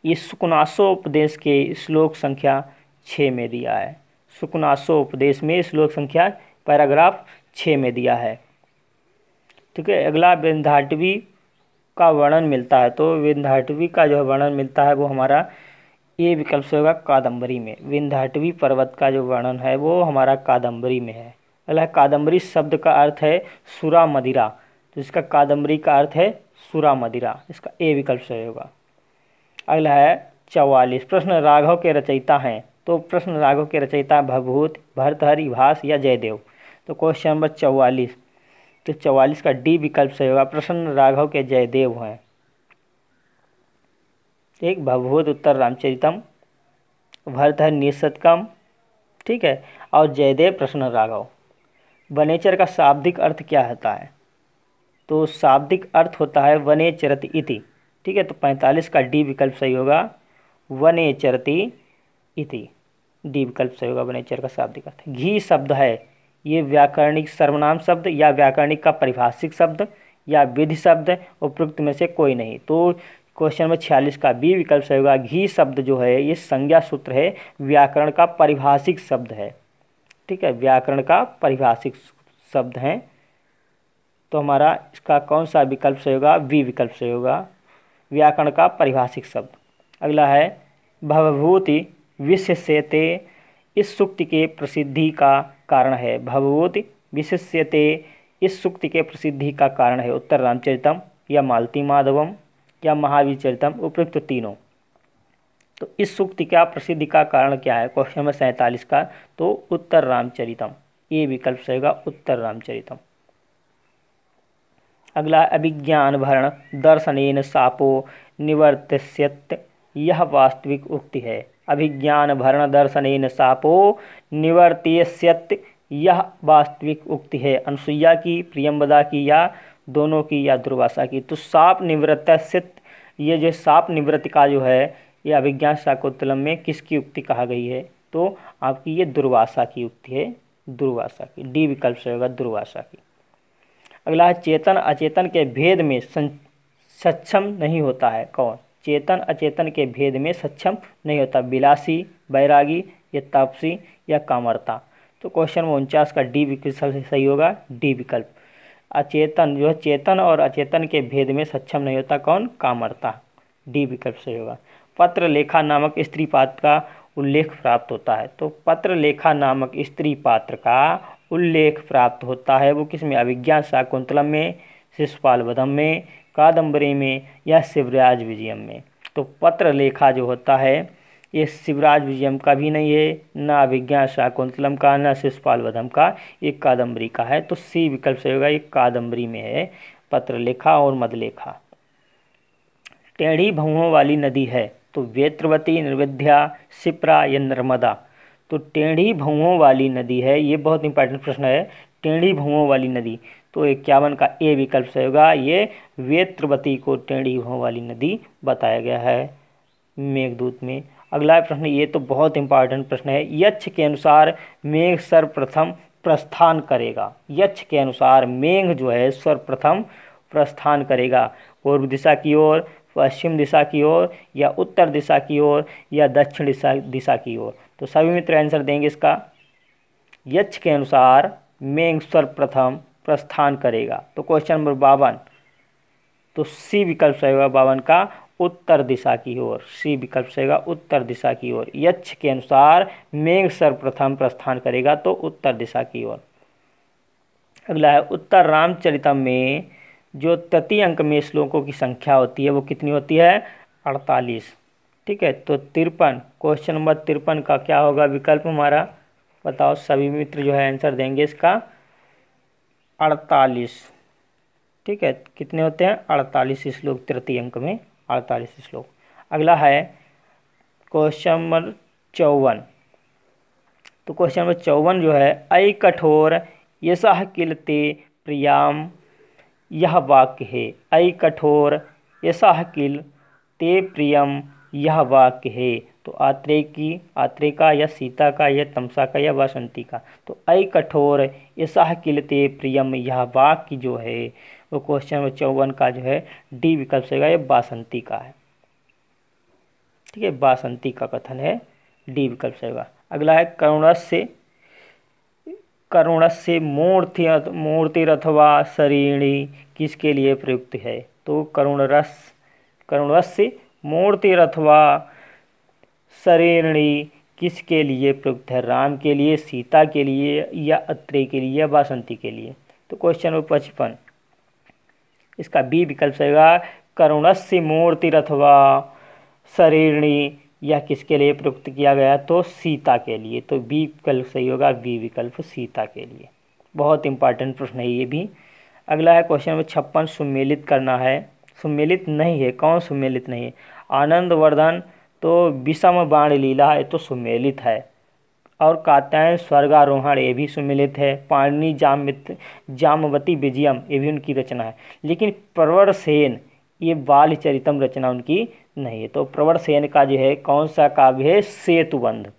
ये सुकनासोपदेश के श्लोक संख्या 6 में दिया है। सुकनासोपदेश में श्लोक संख्या पैराग्राफ 6 में दिया है। ठीक है, अगला विंध्याटवी का वर्णन मिलता है, तो विंध्याटवी का जो वर्णन मिलता है वो हमारा ये विकल्प से होगा कादम्बरी में। विंध्याटवी पर्वत का जो वर्णन है वो हमारा कादम्बरी में है। अगला कादम्बरी शब्द का अर्थ है सुरा मदिरा, तो इसका कादम्बरी का अर्थ है सुरा मदिरा, इसका ए विकल्प से होगा। अगला है 44 प्रश्न राघव के रचयिता हैं, तो प्रश्न राघव के रचयिता भवभूत भर्तहरि भास या जयदेव। तो क्वेश्चन नंबर 44, तो 44 का डी विकल्प से होगा प्रश्न राघव के जयदेव हैं। एक भवभूत उत्तर रामचरितम, भर्तहरि निशतकम, ठीक है, और जयदेव प्रश्न राघव। वनेचर का शाब्दिक अर्थ क्या होता है? तो शाब्दिक अर्थ होता है वने चरति इति। ठीक है, तो 45 का डी विकल्प सही होगा वने चरति इति, डी विकल्प सही होगा वनेचर का शाब्दिक अर्थ। घी शब्द है, ये व्याकरणिक सर्वनाम शब्द या व्याकरणिक का परिभाषिक शब्द या विधि शब्द, उपयुक्त में से कोई नहीं। तो क्वेश्चन नंबर 46 का बी विकल्प सही होगा घी शब्द जो है ये संज्ञा सूत्र है, व्याकरण का परिभाषिक शब्द है। ठीक है, व्याकरण का परिभाषिक शब्द है, तो हमारा इसका कौन सा विकल्प सही होगा? बी विकल्प सही होगा व्याकरण का परिभाषिक शब्द। अगला है भवभूति विशिष्यते इस सूक्ति के प्रसिद्धि का कारण है। भवभूति विशिष्यते इस सूक्ति के प्रसिद्धि का कारण है। उत्तर रामचरितम या मालती माधवम या महावीर चरितम, उपयुक्त तीनों। तो इस सूक्ति का प्रसिद्धि का कारण क्या है? क्वेश्चन नंबर 47 का, तो उत्तर रामचरितम, ये विकल्प सही होगा उत्तर रामचरितम। अगला अभिज्ञान भरण दर्शनेन शापो निवर्तिष्यत्, यह वास्तविक उक्ति है। अभिज्ञान भरण दर्शनेन शापो निवर्तिष्यत्, यह वास्तविक उक्ति है। अनुसुईया की, प्रियंवदा की या दोनों की या दुर्वासा की। तो शाप निवृत्तिष्यत्, ये जो शाप निवृत्ति का जो है ये अभिज्ञान शाकुंतलम में किसकी उक्ति कहा गई है? तो आपकी ये दुर्वासा की उक्ति है, दुर्वासा की, डी विकल्प से होगा दुर्वासा की। अगला है चेतन अचेतन के भेद में सक्षम नहीं होता है। कौन? चेतन अचेतन के भेद में सक्षम नहीं होता। बिलासी, बैरागी या तापसी या कामरता। तो क्वेश्चन 49 का डी विकल्प सही होगा डी विकल्प। अचेतन जो है चेतन और अचेतन के भेद में सक्षम नहीं होता, कौन? कामरता, डी विकल्प सही होगा। पत्र लेखा नामक स्त्री पात्र का उल्लेख प्राप्त होता है। तो पत्र लेखा नामक स्त्री पात्र का उल्लेख प्राप्त होता है वो किसमें? अभिज्ञान शाकुंतलम में, शिशुपाल वधम में, कादम्बरी में या शिवराज विजयम में। तो पत्र लेखा जो होता है ये शिवराज विजयम का भी नहीं है, ना अभिज्ञान शाकुंतलम का, ना शिशुपाल वधम का, ये कादम्बरी का है। तो सी विकल्प से होगा ये कादम्बरी में है पत्र लेखा और मदलेखा। टेढ़ी भौहों वाली नदी है, तो वेत्रवती, निर्विद्या, शिप्रा या नर्मदा। तो टेढ़ी भौहों वाली नदी है, ये बहुत इंपॉर्टेंट प्रश्न है। टेढ़ी भुवों वाली नदी, तो 51 का ए विकल्प सही होगा। ये वेत्रवती को टेढ़ी भुवों वाली नदी बताया गया है मेघदूत में। अगला प्रश्न, ये तो बहुत इंपॉर्टेंट प्रश्न है। यक्ष के अनुसार मेघ सर्वप्रथम प्रस्थान करेगा। यक्ष के अनुसार मेघ जो है सर्वप्रथम प्रस्थान करेगा पूर्व दिशा की ओर, पश्चिम दिशा की ओर, या उत्तर दिशा की ओर, या दक्षिण दिशा की ओर। तो सभी मित्र आंसर देंगे इसका। यक्ष के अनुसार मेघ सर्वप्रथम प्रस्थान करेगा, तो क्वेश्चन नंबर 52, तो सी विकल्प सही होगा 52 का, उत्तर दिशा की ओर। सी विकल्प सही होगा उत्तर दिशा की ओर। यक्ष के अनुसार मेघ सर्वप्रथम प्रस्थान करेगा तो उत्तर दिशा की ओर। अगला है, उत्तर रामचरितम में जो तृतीय अंक में श्लोकों की संख्या होती है वो कितनी होती है? 48। ठीक है, तो 53, क्वेश्चन नंबर 53 का क्या होगा विकल्प हमारा? बताओ, सभी मित्र जो है आंसर देंगे इसका। 48। ठीक है, कितने होते हैं? 48 श्लोक, तृतीय अंक में 48 श्लोक। अगला है क्वेश्चन नंबर 54। तो क्वेश्चन नंबर 54 जो है, अय कठोर यशः किल ते प्रियाम, यह वाक्य है। अय कठोर यशः किल ते प्रियम, यह वाक्य है। तो आत्रेय का या सीता का या तमसा का या वासंती का। तो अय कठोर यशः किल ते प्रियम, यह वाक्य जो है वो क्वेश्चन नंबर 54 का जो है डी विकल्प से ये वासंती का है। ठीक है, वासंती का कथन है, डी विकल्प से होगा। अगला है, करुणस्य मूर्तिरथवा सरीणी किसके लिए प्रयुक्त है? तो करुणस्य मूर्तिरथवा सरीणी किसके लिए प्रयुक्त है? राम के लिए, सीता के लिए, या अत्रेय के लिए, या वासंती के लिए। तो क्वेश्चन नंबर 55, इसका बी विकल्प सही होगा, करुणस्य मूर्तिरथवा सरीणी, यह किसके लिए प्रयुक्त किया गया? तो सीता के लिए। तो बी विकल्प सही होगा, बी विकल्प सीता के लिए। बहुत इंपॉर्टेंट प्रश्न है ये भी। अगला है क्वेश्चन नंबर 56, सुमेलित करना है। सुमेलित नहीं है, कौन सुमेलित नहीं है? आनंदवर्धन तो विषम बाण लीला है तो सुमेलित है, और कात्यायन स्वर्गारोहण ये भी सुमेलित है। पाणिनि जामवती विजयम ये भी उनकी रचना है। लेकिन प्रवर सेन ये बाल चरितम रचना उनकी नहीं है। तो प्रवर सेन का जो है कौन सा काव्य है? सेतुबंध।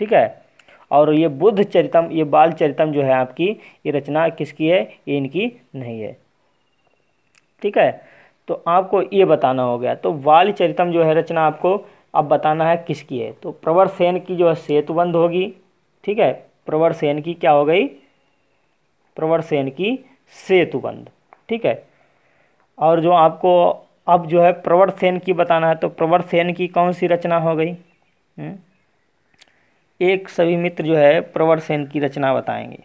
ठीक है, और ये बुद्ध चरितम, ये बाल चरितम जो है आपकी, ये रचना किसकी है? ये इनकी नहीं है। ठीक है, तो आपको ये बताना हो गया। तो बाल चरितम जो है रचना आपको अब बताना है किसकी है। तो प्रवर सेन की जो है सेतुबंध होगी। ठीक है, प्रवर सेन की क्या हो गई? प्रवर सेन की सेतुबंध। ठीक है, और जो आपको अब जो है प्रवर सेन की बताना है, तो प्रवर सेन की कौन सी रचना हो गई? एक सभी मित्र जो है प्रवर सेन की रचना बताएंगे।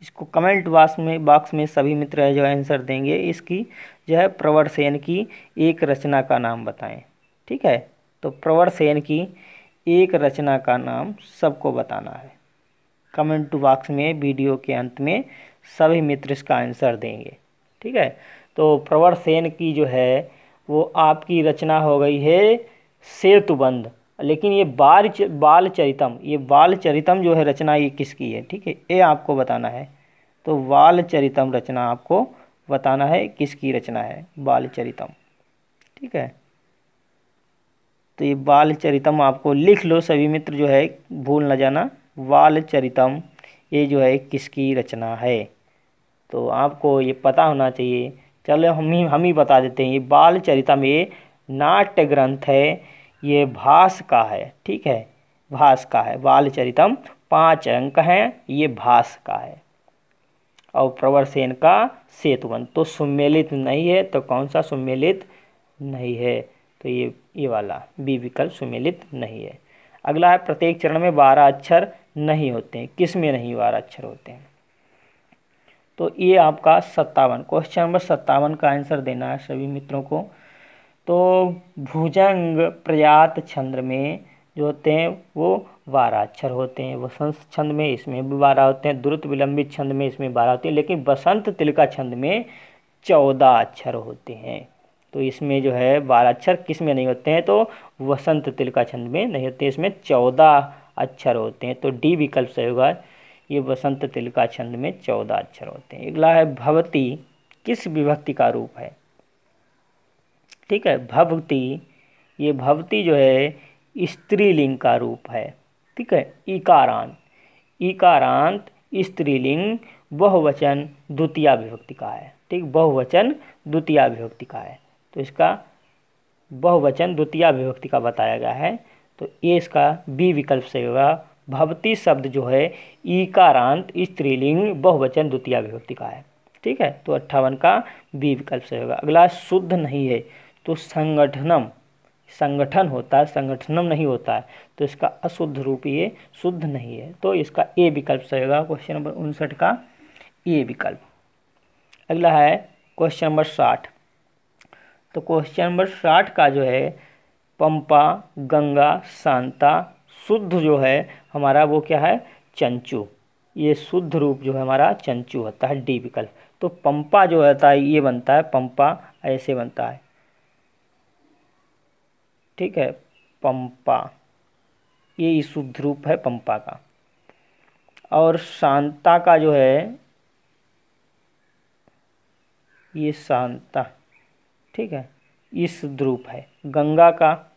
इसको कमेंट बॉक्स में सभी मित्र है जो आंसर देंगे, इसकी जो है प्रवर सेन की एक रचना का नाम बताएं। ठीक है, तो प्रवर सेन की एक रचना का नाम सबको बताना है। कमेंट बॉक्स में वीडियो के अंत में सभी मित्र इसका आंसर देंगे। ठीक है, तो प्रवर सेन की जो है वो आपकी रचना हो गई है सेतुबंध। लेकिन ये बाल चरितम जो है रचना ये किसकी है? ठीक है, ये आपको बताना है। तो बाल चरितम रचना आपको बताना है किसकी रचना है, बाल चरितम। ठीक है, तो ये बाल चरितम आपको लिख लो सभी मित्र जो है, भूल न जाना। बाल चरितम ये जो है किसकी रचना है, तो आपको ये पता होना चाहिए। चलो हम ही बता देते हैं। ये बाल चरितम ये नाट्य ग्रंथ है, ये भास का है। ठीक है, भास का है। बाल चरितम 5 अंक हैं, ये भास का है। और प्रवर सेन का सेतुबंध तो सुमेलित नहीं है। तो कौन सा सुमेलित नहीं है? तो ये वाला बी विकल्प सुमेलित नहीं है। अगला है, प्रत्येक चरण में 12 अक्षर नहीं होते हैं। किस में नहीं 12 अक्षर होते हैं? तो ये आपका 57, क्वेश्चन नंबर 57 का आंसर देना है सभी मित्रों को। तो भुजंग प्रयात छंद में जो होते हैं वो 12 अक्षर होते हैं। वसंत छंद में इसमें भी 12 होते हैं। द्रुत विलंबित छंद में इसमें 12 होते हैं। लेकिन बसंत तिलका छंद में 14 अक्षर होते हैं। तो इसमें जो है 12 अक्षर किस में नहीं होते हैं? तो वसंत तिलका छंद में नहीं होते, इसमें 14 अक्षर होते हैं। तो डी विकल्प सही होगा। ये बसंत तिलका छंद में 14 अक्षर होते हैं। अगला है भवती किस विभक्ति का रूप है? ठीक है, भवती, ये भवती जो है स्त्रीलिंग का रूप है। ठीक है, इकारांत, इकारांत स्त्रीलिंग बहुवचन द्वितीया विभक्ति का है। ठीक, बहुवचन द्वितीया विभक्ति का है। तो इसका बहुवचन द्वितीया विभक्ति का बताया गया है। तो ये इसका बी विकल्प सही होगा। भवती शब्द जो है ईकारांत स्त्रीलिंग बहुवचन द्वितीया विभक्ति का है। ठीक है, तो 58 का बी विकल्प सही होगा। अगला शुद्ध नहीं है, तो संगठनम, संगठन होता है, संगठनम नहीं होता है। तो इसका अशुद्ध रूप ये शुद्ध नहीं है। तो इसका ए विकल्प सही होगा। क्वेश्चन नंबर 59 का ए विकल्प। अगला है क्वेश्चन नंबर 60। तो क्वेश्चन नंबर 60 का जो है पंपा, गंगा, शांता, शुद्ध जो है हमारा वो क्या है? चंचू। ये शुद्ध रूप जो है हमारा चंचू होता है, डी विकल्प। तो पंपा जो होता है ये बनता है, पंपा ऐसे बनता है। ठीक है, पंपा, ये शुद्ध रूप है पंपा का। और शांता का जो है ये शांता, ठीक है, ये शुद्ध रूप है। गंगा का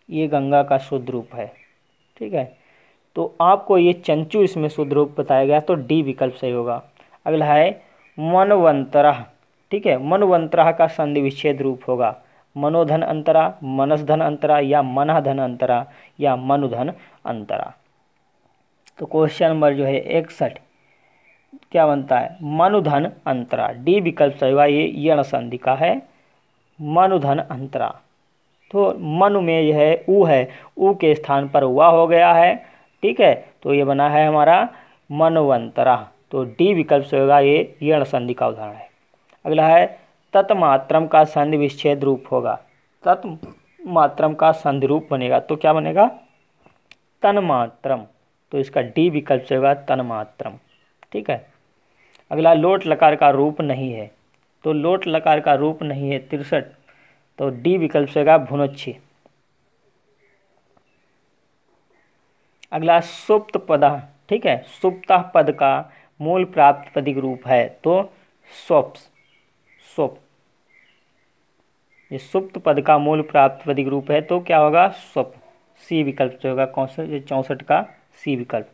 ये गंगा का शुद्ध रूप है। ठीक है, तो आपको ये चंचू इसमें शुद्ध रूप बताया गया, तो डी विकल्प सही होगा। अगला है मनवंतरः। ठीक है, मनवंतरः का संधि विच्छेद रूप होगा मनोधन अंतरा, मनसधन अंतरा, या मनः धन अंतरा, या मनुधन अंतरा। तो क्वेश्चन नंबर जो है 61 क्या बनता है? मनुधन अंतरा, डी विकल्प सही होगा। ये यण संधि का है, मनुधन अंतरा। तो मनु में यह है ऊ है, ऊ के स्थान पर हुआ हो गया है। ठीक है, तो ये बना है हमारा मनवंतरा। तो डी विकल्प से होगा, ये यण संधि का उदाहरण है। अगला है तत्मात्रम का संधि विच्छेद रूप होगा। तत्मात्रम का संधि रूप बनेगा तो क्या बनेगा? तन्मात्रम। तो इसका डी विकल्प से होगा तन्मात्रम। ठीक है, अगला लोट लकार का रूप नहीं है। तो लोट लकार का रूप नहीं है 63। तो डी विकल्प से होगा भुनोच्छी। अगला सुप्त पद। ठीक है, सुप्त पद का मूल प्राप्त पदिक रूप है तो स्वप्स, स्वप। ये सुप्त पद का मूल प्राप्त पदिक रूप है तो क्या होगा? स्वप। सी विकल्प से होगा। कौन सा? 64 का सी विकल्प।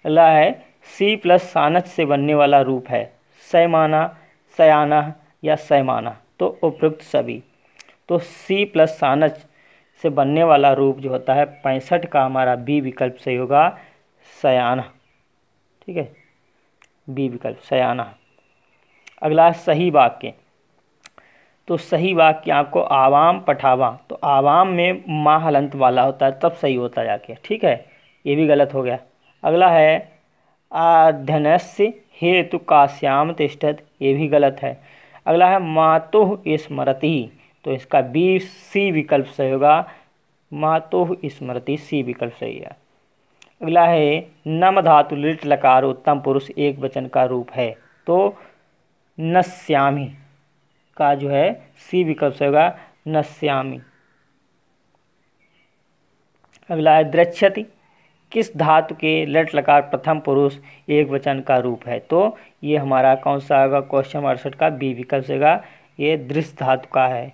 अगला है सी प्लस सानच से बनने वाला रूप है सैमाना, सयाना या सैमाना। तो उपयुक्त सभी। तो सी प्लस सानच से बनने वाला रूप जो होता है 65 का हमारा बी विकल्प सही होगा, सयाना। ठीक है, बी विकल्प सयाना। अगला सही वाक्य। तो सही वाक्य आपको आवाम पठावा, तो आवाम में माँ हलंत वाला होता है तब सही होता है जाके। ठीक है, ये भी गलत हो गया। अगला है अध्ययनस्य हेतु काश्याम तिष्ठत, ये भी गलत है। अगला है मातुः स्मरति, तो इसका बी सी विकल्प सही होगा, मातुः स्मरति, सी विकल्प सही है। अगला है नम धातु लिट लकार उत्तम पुरुष एक वचन का रूप है तो नश्यामि का जो है सी विकल्प से होगा, नश्यामि। अगला है द्रक्ष्यति किस धातु के लट लकार प्रथम पुरुष एक वचन का रूप है तो ये हमारा कौन सा होगा? क्वेश्चन 68 का बी विकल्प से होगा, ये दृश्य धातु का है।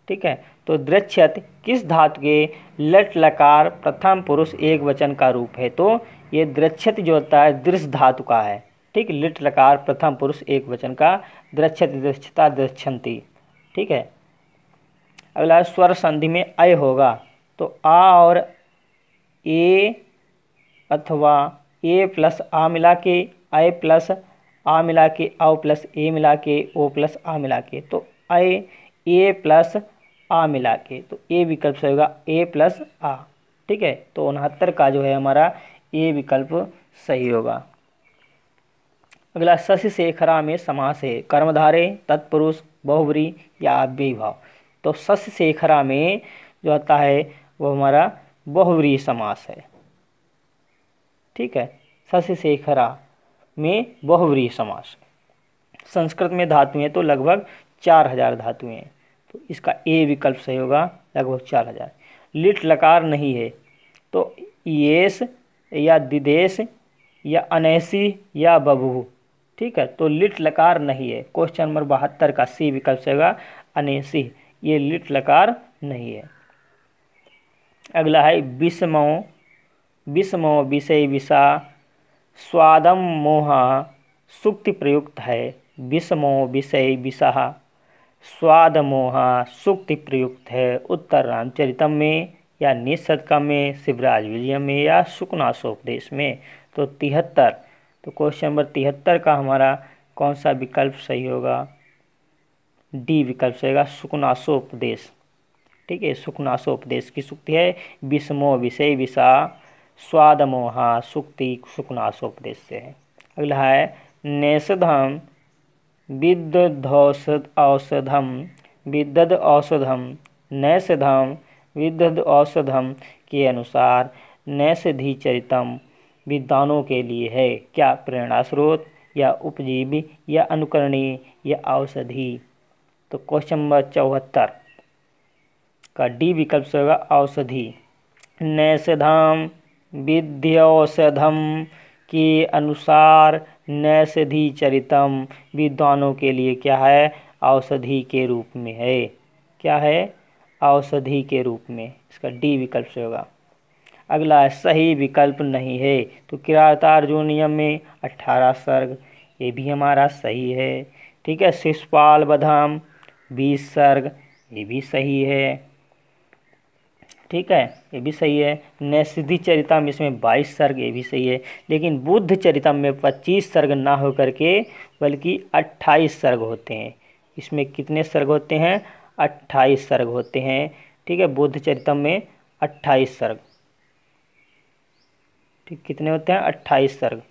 ठीक है, तो द्रक्ष्यत किस धातु के लट लकार प्रथम पुरुष एक वचन का रूप है तो ये द्रक्ष्यत जो होता है दृश्य धातु का है। ठीक, लिट लकार प्रथम पुरुष एक वचन का, द्रक्ष्यत, दृश्यता, दृश्यन्ति। ठीक है, अगला स्वर संधि में अय होगा तो आ और ए अथवा ए प्लस आ मिला के अय प्लस आ मिला के औ प्लस ए मिला के ओ प्लस आ मिला के, तो अय ए प्लस आ मिला के, तो ए विकल्प से होगा ए प्लस आ। ठीक है, तो 69 का जो है हमारा ए विकल्प सही होगा। अगला शशि शेखरा में समास है कर्मधारय, तत्पुरुष, बहुव्रीहि या अव्ययीभाव। तो शशि शेखरा में जो होता है वो हमारा बहुव्रीहि समास है। ठीक है, शशि शेखरा में बहुव्रीहि समास। संस्कृत में धातुएं तो लगभग 4000 धातुएं हैं। तो इसका ए विकल्प सही होगा, लगभग 4000। लिट लकार नहीं है तो येस या दिदेश या अनैसी या बबू। ठीक है, तो लिट लकार नहीं है। क्वेश्चन नंबर 72 का सी विकल्प से होगा अनैसी, ये लिट लकार नहीं है। अगला है विषमो, विषमो विषय विषा स्वादम मोहा सुक्ति प्रयुक्त है। विषमो विषय विषा स्वाद मोहा सुक्ति प्रयुक्त है। उत्तर रामचरितम में या निशतकम में, शिवराज विजयम में या शुकनासोपदेश में। तो 73, तो क्वेश्चन नंबर 73 का हमारा कौन सा विकल्प सही होगा? डी विकल्प सही होगा, शुकनासोपदेश। ठीक है, शुकनासोपदेश की सुक्ति है विषमो विषय विषा स्वाद मोहा सुक्ति शुकनासोपदेश से है। अगला है नेषधम विदधौषध औषधम विदध औषधम नैषधम विदध औषधम के अनुसार नैषधि चरितम विद्वानों के लिए है क्या? प्रेरणा स्रोत या उपजीवी या अनुकरणीय या औषधि। तो क्वेश्चन नंबर 74 का डी विकल्प से होगा औषधि। नैषधम विद्यौषधम के अनुसार नैषधि चरितम विद्वानों के लिए क्या है? औषधि के रूप में है। क्या है? औषधि के रूप में। इसका डी विकल्प से होगा। अगला है सही विकल्प नहीं है तो किरातार्जुनीयम में 18 सर्ग, ये भी हमारा सही है। ठीक है, शिशुपाल बधाम 20 सर्ग, ये भी सही है। ठीक है, ये भी सही है। नैषधि चरितम इसमें 22 सर्ग, ये भी सही है। लेकिन बुद्ध चरितम में 25 सर्ग ना हो करके बल्कि 28 सर्ग होते हैं। इसमें कितने सर्ग होते हैं? 28 सर्ग होते हैं। ठीक है, बुद्ध चरितम में 28 सर्ग। ठीक, कितने होते हैं? 28 सर्ग।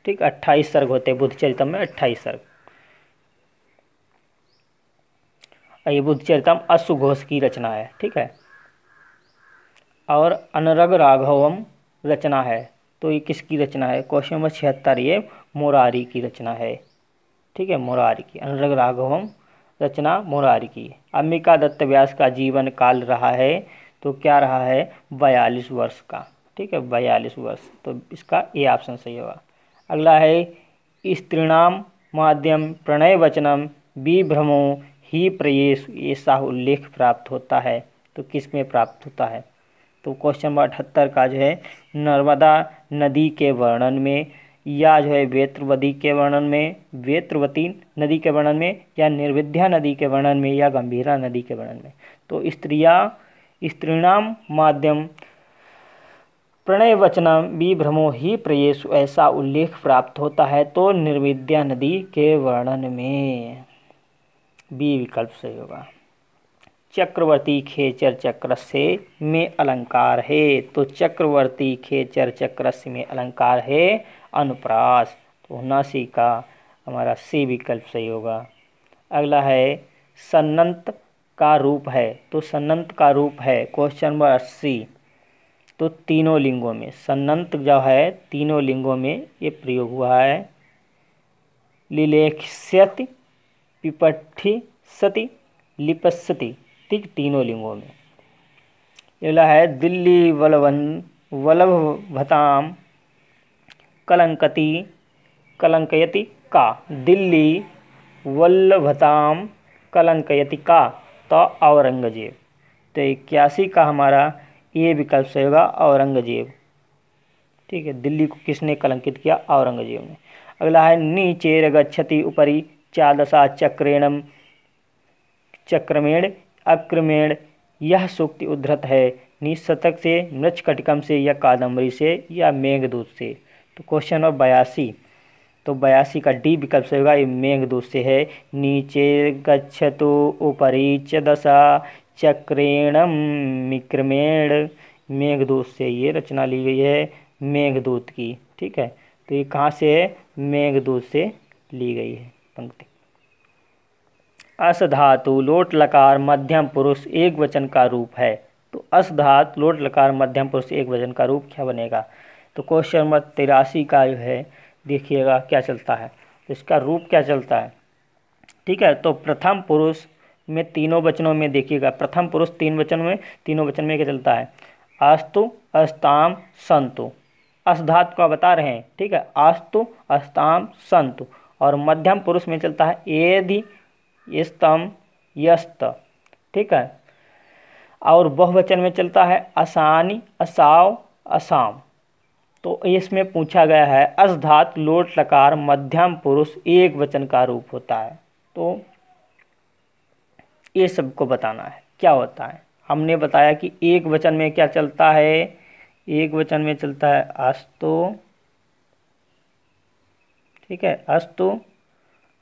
ठीक, 28 सर्ग होते हैं बुद्ध चरितम में, 28 सर्ग। ये बुद्ध चरितम अश्वघोष की रचना है। ठीक है, और अनरग राघवम रचना है। तो ये किसकी रचना है? क्वेश्चन नंबर 76, ये मुरारी की रचना है। ठीक है, मुरारी की, अनरग राघवम रचना मुरारी की। अंबिका दत्त व्यास का जीवन काल रहा है तो क्या रहा है? 42 वर्ष का। ठीक है, 42 वर्ष। तो इसका ए ऑप्शन सही होगा। अगला है स्त्रीणाम माध्यम प्रणय वचनम विभ्रमो ही प्रयेश, ऐसा उल्लेख प्राप्त होता है। तो किस में प्राप्त होता है? तो क्वेश्चन नंबर 78 का जो है नर्मदा नदी के वर्णन में या जो है वेत्रवती के वर्णन में, वेत्रवती नदी के वर्णन में या निर्विद्या नदी के वर्णन में या गंभीरा नदी के वर्णन में। तो स्त्रीणाम माध्यम प्रणय वचनम विभ्रमो ही प्रयेश, ऐसा उल्लेख प्राप्त होता है तो निर्विद्या नदी के वर्णन में। बी विकल्प सही होगा। चक्रवर्ती खेचर चक्रस्य में अलंकार है तो चक्रवर्ती खेचर चक्रस्य में अलंकार है अनुप्रास। तो 79 का हमारा सी विकल्प सही होगा। अगला है सन्नंत का रूप है तो सन्नंत का रूप है क्वेश्चन नंबर 80 तो तीनों लिंगों में। सन्नंत जो है तीनों लिंगों में ये प्रयोग हुआ है। लिलेख्यति पिपठि सति लिपस्यति, ठीक, तीनों लिंगों में। अगला है दिल्ली वल्लभताम कलंकति कलंकयति का। दिल्ली वल्लभताम कलंकयति का तो औरंगजेब। तो 81 का हमारा ये विकल्प से होगा औरंगजेब। ठीक है, दिल्ली को किसने कलंकित किया? औरंगजेब ने। अगला है नीचेर गच्छति उपरि चादशा चक्रेणम चक्रमेण अक्रमेण, यह सूक्ति उद्धृत है निशतक से, मृच्छकटिकम से या कादम्बरी से या मेघदूत से। तो क्वेश्चन नंबर 82 तो 82 का डी विकल्प से होगा, ये मेघदूत से है। नीचे गच्छतु उपरि चदशा चक्रेणम विक्रमेण, मेघदूत से ये रचना ली गई है मेघदूत की। ठीक है, तो ये कहाँ से है? मेघदूत से ली गई है पंक्ति। अस धातु लोट लकार मध्यम पुरुष एक वचन का रूप है तो अस धातु लोट लकार मध्यम पुरुष एक वचन का रूप क्या बनेगा? तो क्वेश्चन नंबर 83 का जो है देखिएगा क्या चलता है। तो इसका रूप क्या चलता है? ठीक है। तो प्रथम पुरुष में तीनों वचनों में देखिएगा, प्रथम पुरुष तीनों वचन में क्या चलता है? अस्तु, अस्ताम, संतु। अस धातु का बता रहे हैं, ठीक है। अस्तु, अस्ताम, संतु। और मध्यम पुरुष में चलता है एधि, स्तम, यस्त, ठीक है। और बहुवचन में चलता है असानी, असाव, असाम। तो इसमें पूछा गया है अस धातु लोट लकार मध्यम पुरुष एक वचन का रूप होता है। तो ये सबको बताना है क्या होता है। हमने बताया कि एक वचन में क्या चलता है, एक वचन में चलता है अस्तु, ठीक है, अस्तु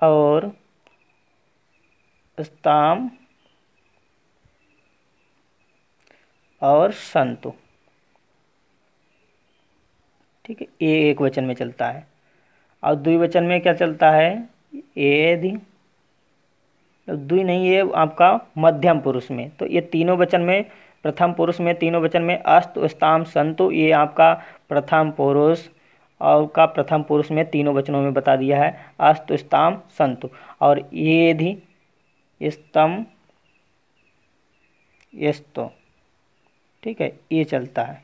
और अस्ताम और संतु, ठीक है। ये एक वचन में चलता है। और द्विवचन में क्या चलता है? एधि, द्वि नहीं, ये आपका मध्यम पुरुष में। तो ये तीनों वचन में, प्रथम पुरुष में तीनों वचन में अस्तु, अस्ताम, संतु, ये आपका प्रथम पुरुष और का प्रथम पुरुष में तीनों वचनों में बता दिया है, अस्तु, अस्ताम, संतु। और एधि, स्तम, यस्तो, ठीक है, ये चलता है,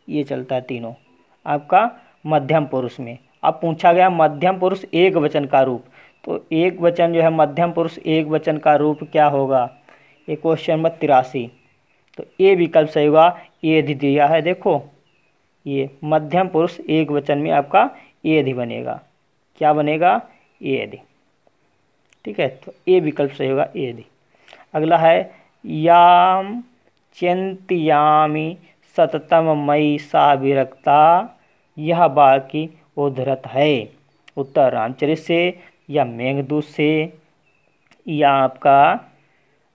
ये चलता है तीनों आपका मध्यम पुरुष में। अब पूछा गया मध्यम पुरुष एक वचन का रूप, तो एक वचन जो है मध्यम पुरुष एक वचन का रूप क्या होगा? ये क्वेश्चन नंबर 83। तो ये विकल्प सही होगा, एधि दिया है, देखो ये मध्यम पुरुष एक वचन में आपका एधि बनेगा। क्या बनेगा? एधि, ठीक है। तो ये विकल्प सही होगा, एधि। अगला है याम चिंतयामि सततम मयि सा विरक्ता, यह वाक्य उद्धृत है। उत्तर रामचरित से या मेघदूत से या आपका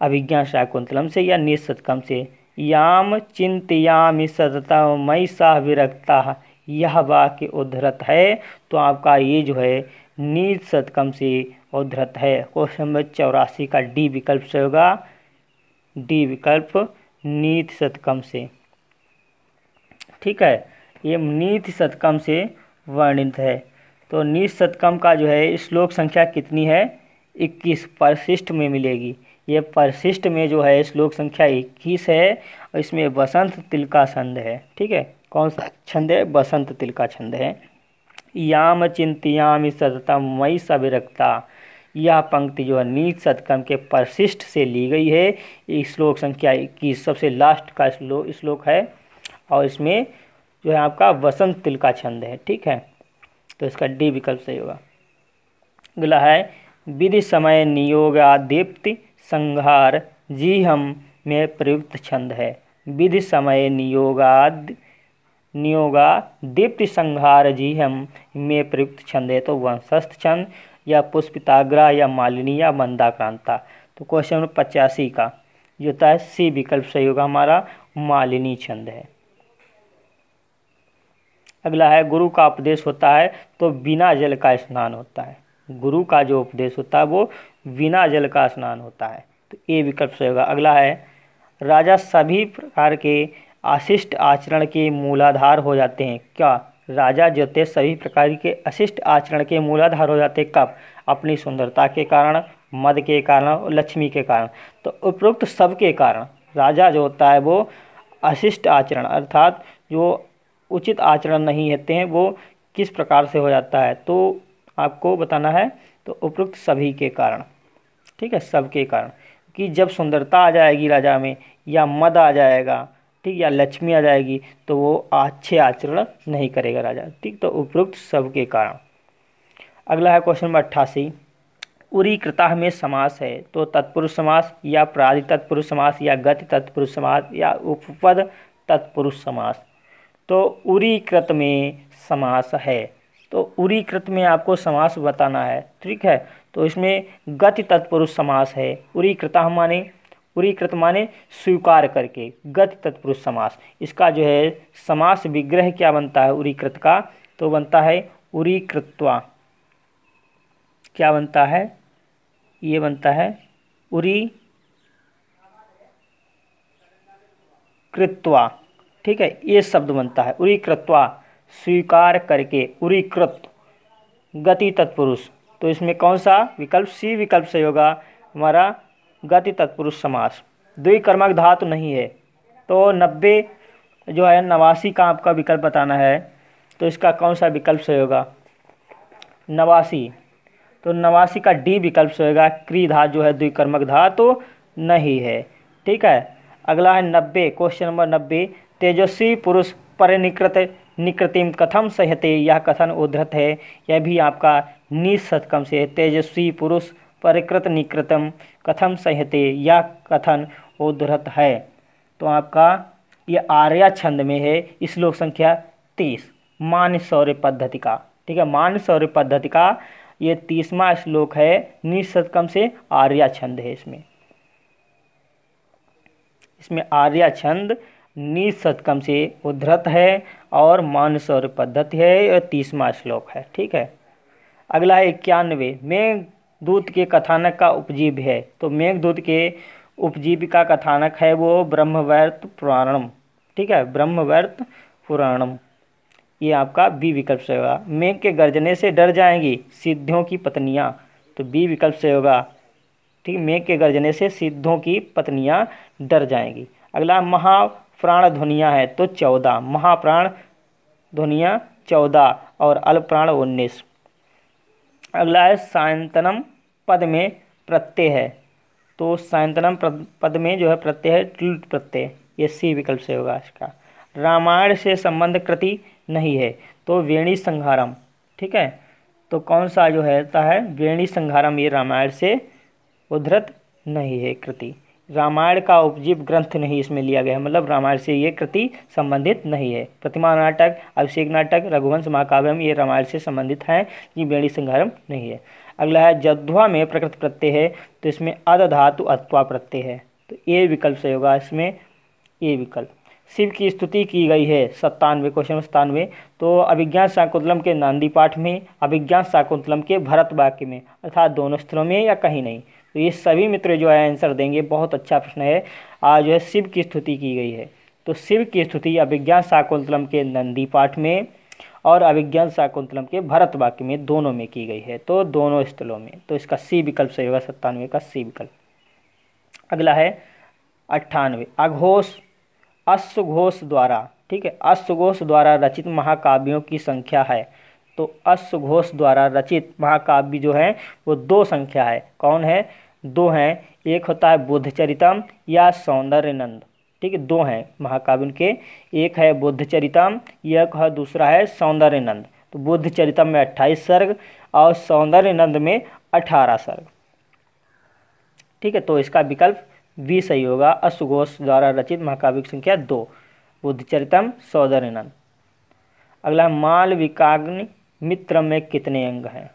अभिज्ञान शाकुंतलम से या नीच शतकम से। याम चिंतयामि सततम मयि सा विरक्ता, यह वाक्य उद्धृत है। तो आपका ये जो है नीच शतकम से उद्धृत है। क्वेश्चन नंबर 84 का डी विकल्प से होगा, डी विकल्प नीत शतकम से, ठीक है। ये नीत शतकम से वर्णित है। तो नीत शतकम का जो है श्लोक संख्या कितनी है? 21 परिशिष्ट में मिलेगी। ये परिशिष्ट में जो है श्लोक संख्या 21 है और इसमें बसंत तिलका छंद है, ठीक है। कौन सा छंद है? बसंत तिलका छंद है। याम चिंतयामि सततम मयि सा विरक्ता, यह पंक्ति जो है नीत शतकम के परिशिष्ट से ली गई है। ये श्लोक संख्या 21 सबसे लास्ट का श्लोक है और इसमें जो है आपका वसंत तिलका छंद है, ठीक है। तो इसका डी विकल्प सही होगा। अगला है विधि समय नियोगादीप्ति संहार जिह्म में प्रयुक्त छंद है। विधि समय नियोगादीप्ति संहार जिह्म में प्रयुक्त छंद है। तो वंशस्थ छंद या पुष्पिताग्रा या मालिनी या मंदाक्रांता। तो क्वेश्चन नंबर 85 का जो होता है सी विकल्प सही होगा हमारा, मालिनी छंद है। अगला है गुरु का उपदेश होता है तो बिना जल का स्नान होता है। गुरु का जो उपदेश होता है वो बिना जल का स्नान होता है। तो ए विकल्प सही होगा। अगला है राजा सभी प्रकार के अशिष्ट आचरण के मूलाधार हो जाते हैं। क्या राजा जो थे सभी प्रकार के अशिष्ट आचरण के मूलाधार हो जाते हैं? कब? अपनी सुंदरता के कारण, मद के कारण और लक्ष्मी के कारण। तो उपरोक्त सब के कारण राजा जो होता है वो अशिष्ट आचरण अर्थात जो उचित आचरण नहीं होते हैं वो किस प्रकार से हो जाता है? तो आपको बताना है। तो उपरोक्त सभी के कारण, ठीक है, सबके कारण। कि जब सुंदरता आ जाएगी राजा में या मद आ जाएगा, ठीक, या लक्ष्मी आ जाएगी तो वो अच्छे आचरण नहीं करेगा राजा, ठीक। तो उपरोक्त सबके कारण। अगला है क्वेश्चन नंबर 88। उरी कृता में समास है तो तत्पुरुष समास या प्रादि तत्पुरुष समास या गति तत्पुरुष समास या उपपद तत्पुरुष समास। तो उरी कृत में समास है। तो उरी कृत में आपको समास बताना है, ठीक है। तो इसमें गति तत्पुरुष समास है। उरी कृत माने स्वीकार करके, गति तत्पुरुष समास। इसका जो है समास विग्रह क्या बनता है उरी कृत का? तो बनता है उरी कृत्वा। क्या बनता है? ये बनता है उरी कृत्वा, ठीक है। ये शब्द बनता है उरी कृत्वा, स्वीकार करके, उरी कृत, गति तत्पुरुष। तो इसमें कौन सा विकल्प, सी विकल्प सही होगा हमारा गति तत्पुरुष समास। द्विकर्मक धातु नहीं है, तो 90 जो है 89 का आपका विकल्प बताना है, तो इसका कौन सा विकल्प सही होगा 89, तो 89 का डी विकल्प सही होगा। क्री धातु जो है द्विकर्मक धातु नहीं है। ठीक है, अगला है 90, क्वेश्चन नंबर 90, तेजस्वी पुरुष परिनिकृत निकृतिम कथम सहते, यह कथन उद्धृत है, यह भी आपका निःसत्कम से है। तेजस्वी पुरुष परिकृत निकृतम कथम सहते, यह कथन उद्धृत है। तो आपका ये आर्या छंद में है, श्लोक संख्या 30 मान शौर्य पद्धति का। ठीक है, मान शौर्य पद्धति का ये 30वां श्लोक है, निःसत्कम से आर्या छंद है। इसमें आर्या छंद निःसत्कम से उद्धृत है और मानसौर पद्धति है, यह 30वां श्लोक है। ठीक है, अगला है 91, मेघदूत के कथानक का उपजीव है, तो मेघदूत के उपजीव का कथानक है वो ब्रह्मवैवर्त पुराणम। ठीक है, ब्रह्मवैवर्त पुराणम, ये आपका बी विकल्प से होगा। मेघ के गर्जने से डर जाएंगी सिद्धों की पत्नियां, तो बी विकल्प से होगा। ठीक, मेघ के गर्जने से सिद्धों की पत्नियां डर जाएंगी। अगला महाप्राण ध्वनियाँ है, तो 14, महाप्राण ध्वनियाँ 14 और अल्पप्राण 19। अगला है सायंतनम पद में प्रत्यय है, तो सायंतनम पद में जो है प्रत्यय है टिल्ट प्रत्यय, ये सी विकल्प से होगा इसका। रामायण से संबंध कृति नहीं है, तो वेणी संहारम। ठीक है, तो कौन सा जो है वेणी संहारम, ये रामायण से उद्धृत नहीं है कृति। रामायण का उपजीव ग्रंथ नहीं इसमें लिया गया है, मतलब रामायण से ये कृति संबंधित नहीं है। प्रतिमा नाटक, अभिषेक नाटक, रघुवंश महाकाव्यम ये रामायण से संबंधित हैं, ये वेणी संहारम नहीं है। अगला है जध्वा में प्रकृत प्रत्यय है, तो इसमें अद धातु अत्वा प्रत्यय है, तो ए विकल्प से होगा इसमें ए विकल्प। शिव की स्तुति की गई है 97, क्वेश्चन 97, तो अभिज्ञान शाकुंतलम के नांदी पाठ में, अभिज्ञान शाकुंतलम के भरत वाक्य में, अर्थात दोनों स्थलों में या कहीं नहीं। तो ये सभी मित्र जो है आंसर देंगे, बहुत अच्छा प्रश्न है। आज जो है शिव की स्तुति की गई है, तो शिव की स्तुति अभिज्ञान शाकुंतलम के नंदी पाठ में और अभिज्ञान शाकुंतलम के भरत वाक्य में, दोनों में की गई है, तो दोनों स्थलों में, तो इसका सी विकल्प सही होगा 97 का सी विकल्प। अगला है 98, अघोष अश्वघोष द्वारा, ठीक है, अश्वघोष द्वारा रचित महाकाव्यों की संख्या है, तो अश्वघोष द्वारा रचित महाकाव्य जो है वो 2 संख्या है। कौन है, 2 हैं, एक होता है बुद्धचरितम या सौंदर्यनंद। ठीक है, 2 हैं महाकाव्य उनके, एक है बुद्धचरितम, एक है दूसरा है सौंदर्यनंद। तो बुद्धचरितम में 28 सर्ग और सौंदर्यनंद में 18 सर्ग। ठीक है, तो इसका विकल्प बी सही होगा, अश्वघोष द्वारा रचित महाकाव्य की संख्या 2, बुद्धचरितम सौंदर्यनंद। अगला मालविकाग्नि मित्र में कितने अंग हैं,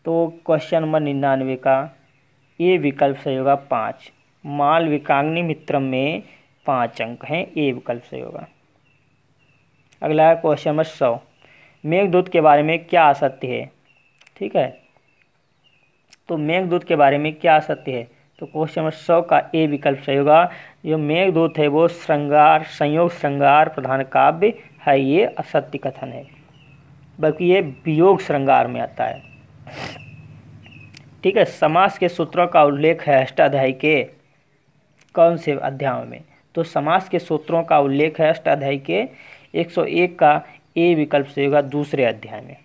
तो क्वेश्चन नंबर 99 का ए विकल्प सही होगा 5, मालविकाग्नि मित्रम में 5 अंक हैं, ए विकल्प सही होगा। अगला है क्वेश्चन नंबर 100, मेघदूत के बारे में क्या असत्य है। ठीक है, तो मेघदूत के बारे में क्या असत्य है, तो क्वेश्चन नंबर 100 का ए विकल्प सही होगा। जो मेघदूत है वो श्रृंगार, संयोग श्रृंगार प्रधान काव्य है, ये असत्य कथन है, बल्कि ये वियोग श्रृंगार में आता है। ठीक है, समास के सूत्रों का उल्लेख है अष्टाध्यायी के कौन से अध्याय में, तो समास के सूत्रों का उल्लेख है अष्टाध्यायी के 101 का ए विकल्प से होगा दूसरे अध्याय में।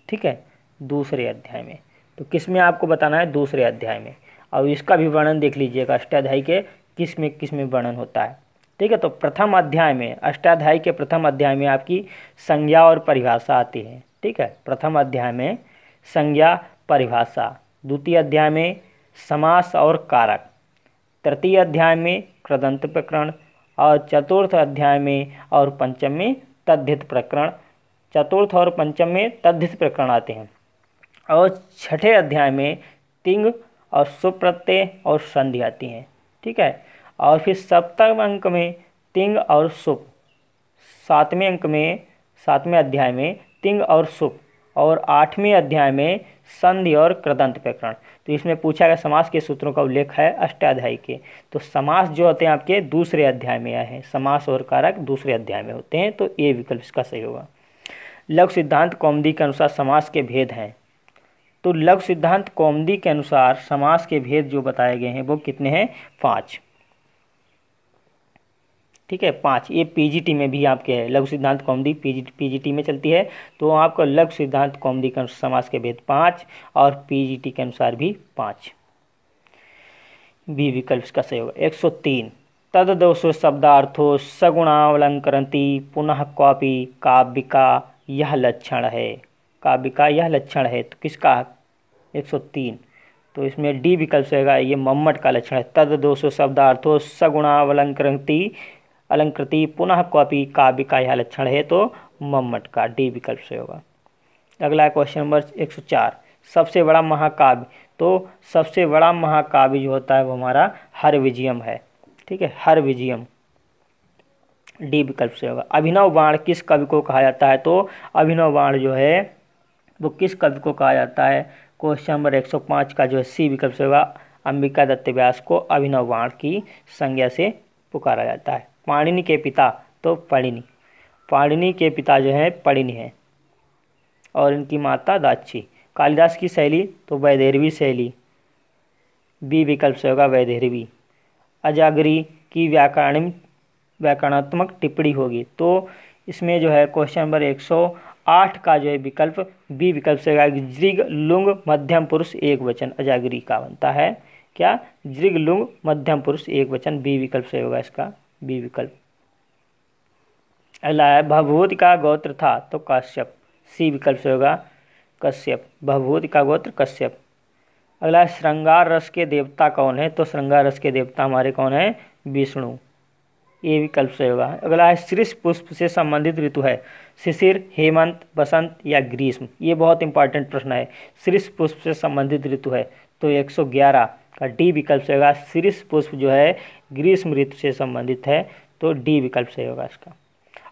ठीक है, दूसरे अध्याय में, तो किस में आपको बताना है, दूसरे अध्याय में, और इसका भी वर्णन देख लीजिएगा अष्टाध्यायी के किस में वर्णन होता है। ठीक है, तो प्रथम अध्याय में, अष्टाध्यायी के प्रथम अध्याय में आपकी संज्ञा और परिभाषा आती है। ठीक है, प्रथम अध्याय में संज्ञा परिभाषा, द्वितीय अध्याय में समास और कारक, तृतीय अध्याय में कृदंत प्रकरण, और चतुर्थ अध्याय में और पंचम में तद्धित प्रकरण, चतुर्थ और पंचम में तद्धित प्रकरण आते हैं, और छठे अध्याय में तिंग और सुप्रत्यय और संधि आती हैं। ठीक है, और फिर सप्तम अंक में तिंग और सुप, सातवें अंक में, सातवें अध्याय में तिंग और सुप, और 8वें अध्याय में संधि और कृदंत प्रकरण। तो इसमें पूछा गया समास के सूत्रों का उल्लेख है अष्टाध्यायी के, तो समास जो होते हैं आपके दूसरे अध्याय में आए हैं, समास और कारक दूसरे अध्याय में होते हैं, तो ये विकल्प इसका सही होगा। लघु सिद्धांत कौमुदी के अनुसार समास के भेद हैं, तो लघु सिद्धांत कौमुदी के अनुसार समास के भेद जो बताए गए हैं वो कितने हैं? 5। ठीक है, 5। ये पीजीटी में भी आपके है, लघु सिद्धांत कौमुदी पीजीटी में चलती है, तो आपको लघु सिद्धांत कौमुदी के अनुसार समास के भेद 5 और पीजीटी के अनुसार भी 5। बी विकल्प का सही होगा। 103 तद दोषो शब्दार्थो सगुणावलंकरन्ति पुनः क्वापि काव्य का यह लक्षण है। काव्य का यह लक्षण है तो किसका? 103। तो इसमें डी विकल्प से होगा, ये मम्मट का लक्षण है। तद दोषो शब्दार्थो सगुणावलंकरन्ति अलंकृति पुनः क्वापि काव्य का यह लक्षण है, तो मम्मट का डी विकल्प से होगा। अगला क्वेश्चन नंबर 104 सबसे बड़ा महाकाव्य। तो सबसे बड़ा महाकाव्य जो होता है वो हमारा हरविजयम है। ठीक है, हरविजयम डी विकल्प से होगा। अभिनव बाण किस कवि को कहा जाता है? तो अभिनव बाण जो है वो किस कवि को कहा जाता है? क्वेश्चन नंबर 105 का जो है सी विकल्प से होगा। अंबिका दत्त व्यास को अभिनव बाण की संज्ञा से पुकारा जाता है। पाणिनि के पिता तो पणिनि, पाणिनि के पिता जो है पणिनि है और इनकी माता दाक्षी। कालिदास की शैली तो वैदेहरवी शैली, बी विकल्प से होगा वैदेहरवी। अजागरी की व्याकरणात्मक टिप्पणी होगी, तो इसमें जो है क्वेश्चन नंबर 108 का जो है विकल्प बी विकल्प से होगा। जृग लुंग मध्यम पुरुष एक वचन अजागरी का बनता है क्या? जृग लुंग मध्यम पुरुष एक वचन, बी विकल्प से होगा इसका बी विकल्प। अगला है भभूति का गोत्र था तो कश्यप, सी विकल्प से होगा कश्यप, भभूति का गोत्र कश्यप। अगला है श्रृंगार रस के देवता कौन है? तो श्रृंगार रस के देवता हमारे कौन है? विष्णु, ये विकल्प से होगा। अगला है शीर्ष पुष्प से संबंधित ऋतु है शिशिर, हेमंत, बसंत या ग्रीष्म। ये बहुत इंपॉर्टेंट प्रश्न है। शीर्ष पुष्प से संबंधित ऋतु है तो 111 का डी विकल्प से होगा। शीर्ष पुष्प जो है ग्रीष्म ऋतु से संबंधित है तो डी विकल्प से होगा इसका।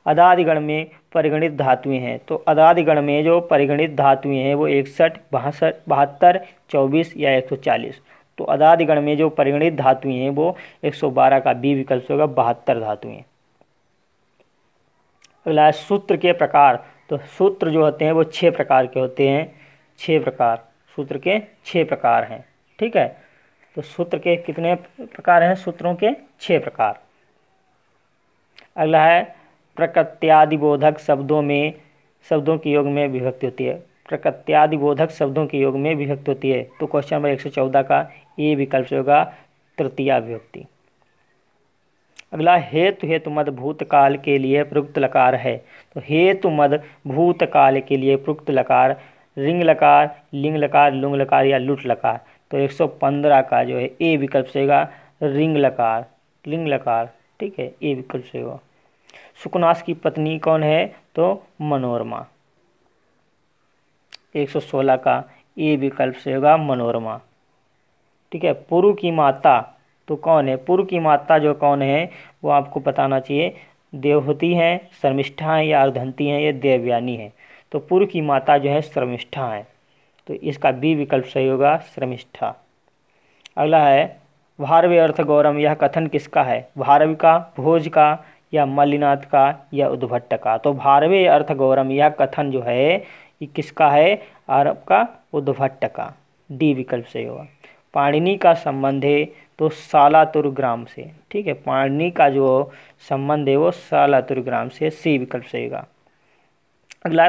अदादिगण में परिगणित धातुएं हैं, तो अदादिगण में जो परिगणित धातुएं हैं वो 61, 62, 72, 24 या 140। तो अदादिगण में जो परिगणित धातुएं हैं वो 112 का बी विकल्प से होगा, 72 धातुएं। अगला है सूत्र के प्रकार। तो सूत्र जो होते हैं वो 6 प्रकार के होते हैं, 6 प्रकार, सूत्र के 6 प्रकार हैं। ठीक है, तो सूत्र के कितने प्रकार हैं? सूत्रों के 6 प्रकार। अगला है प्रकृत्यादिबोधक शब्दों के योग में विभक्ति होती है। प्रकृत्यादिबोधक शब्दों के योग में विभक्ति होती है, तो क्वेश्चन नंबर 114 का ए विकल्प से होगा तृतीया विभक्ति। अगला हेतु मद भूतकाल के लिए प्रयुक्त लकार है, तो हेतु मद भूतकाल के लिए प्रयुक्त लकार रिंग लकार, लिंग लकार, लुंग लकार या लुट लकार। तो 115 का जो है ए विकल्प से होगा रिंग लकार, लिंग लकार। ठीक है, ए विकल्प से होगा। सुकनास की पत्नी कौन है? तो मनोरमा, 116 का ए विकल्प से होगा मनोरमा। ठीक है, पुरु की माता तो कौन है? पुरु की माता जो कौन है वो आपको बताना चाहिए। देवहूति हैं, शर्मिष्ठा हैं या अर्धंती हैं या देवयानी हैं। तो पुरु की माता जो है शर्मिष्ठा है, तो इसका बी विकल्प सही होगा शर्मिष्ठा। अगला है भारवी अर्थ गौरम, यह कथन किसका है? भारवी का, भोज का या मल्लिनाथ का या उद्भट्ट का। तो भारवी अर्थ गौरम यह कथन जो है ये किसका है? आपका उद्भट्ट का, डी विकल्प से होगा। पाणिनि का संबंध है तो सालातुर ग्राम से। ठीक है, पाणिनि का जो संबंध है वो सालातुर ग्राम से, सी विकल्प से होगा। अगला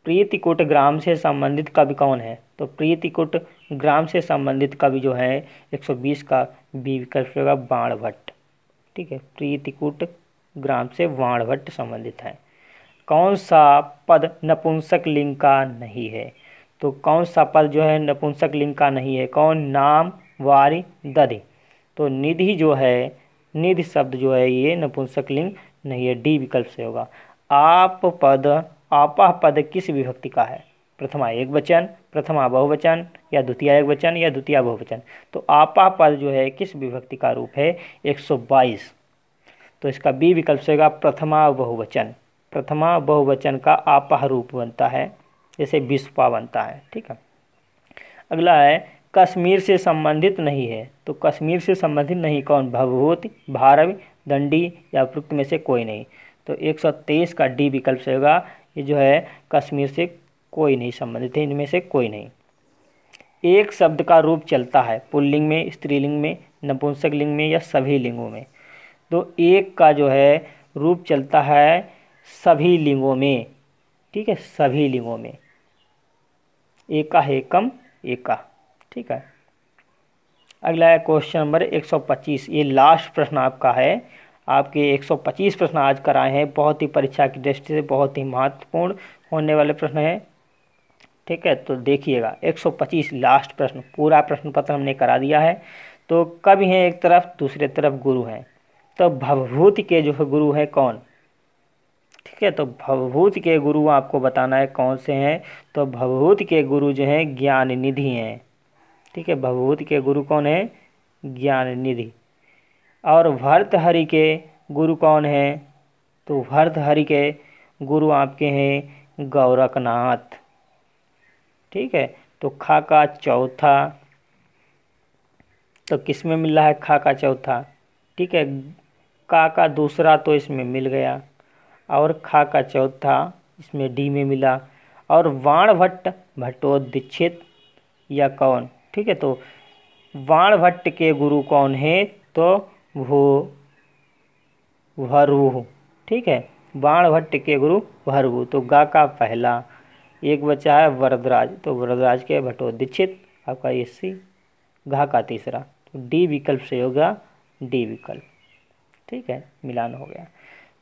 प्रीतिकुट ग्राम से संबंधित कवि कौन है? तो प्रीतिकुट ग्राम से संबंधित कवि जो है 120 का बी विकल्प से होगा बाणभट्ट। ठीक है, प्रीतिकुट ग्राम से बाणभट्ट संबंधित है। कौन सा पद नपुंसक लिंग का नहीं है? तो कौन सा पद जो है नपुंसक लिंग का नहीं है? कौन? नाम, वारी, दधि। तो निधि जो है, निधि शब्द जो है ये नपुंसक लिंग नहीं है, डी विकल्प से होगा। आपा पद किस विभक्ति का है? प्रथमा एक वचन, प्रथमा बहुवचन या द्वितीया एक वचन या द्वितीया बहुवचन। तो आपा पद जो है किस विभक्ति का रूप है? 122। तो इसका बी विकल्प से होगा प्रथमा बहुवचन। प्रथमा बहुवचन का आपा रूप बनता है, जैसे विश्वा बनता है। ठीक है, अगला है कश्मीर से संबंधित नहीं है। तो कश्मीर से संबंधित नहीं कौन? भवभूति, भारवी, दंडी या उपयुक्त में से कोई नहीं। तो 123 का डी विकल्प से होगा, ये जो है कश्मीर से कोई नहीं संबंधित है, इनमें से कोई नहीं। एक शब्द का रूप चलता है पुल्लिंग में, स्त्रीलिंग में, नपुंसक लिंग में या सभी लिंगों में। तो एक का जो है रूप चलता है सभी लिंगों में, ठीक है, सभी लिंगों में। एका है एकम एका, ठीक है। अगला है क्वेश्चन नंबर 125। ये लास्ट प्रश्न आपका है। आपके 125 प्रश्न आज कराए हैं, बहुत ही परीक्षा की दृष्टि से बहुत ही महत्वपूर्ण होने वाले प्रश्न हैं, ठीक है। तो देखिएगा 125 लास्ट प्रश्न, पूरा प्रश्न पत्र हमने करा दिया है। तो कवि हैं एक तरफ, दूसरे तरफ गुरु हैं। तो भवभूति के जो है गुरु हैं कौन, ठीक है। तो भवभूति के गुरु आपको बताना है कौन से हैं। तो भवभूति के गुरु जो हैं ज्ञान निधि हैं, ठीक है। भवभूति के गुरु कौन है, ज्ञान निधि। और भर्तहरि के गुरु कौन हैं, तो भर्तहरि के गुरु आपके हैं गोरखनाथ, ठीक है। तो खा का चौथा, तो किस में मिल रहा है खा का चौथा, ठीक है। का दूसरा तो इसमें मिल गया, और खा का चौथा इसमें डी में मिला। और वाणभट्ट भट्टोदीक्षित या कौन, ठीक है। तो वाणभट्ट के गुरु कौन है, तो वो भरहु, ठीक है। बाणभट्ट के गुरु भरहु। तो गा का पहला, एक बचा है वरदराज, तो वरदराज के भट्टोदीक्षित आपका ये सी। घा का तीसरा, तो डी विकल्प से होगा डी विकल्प, ठीक है, मिलान हो गया।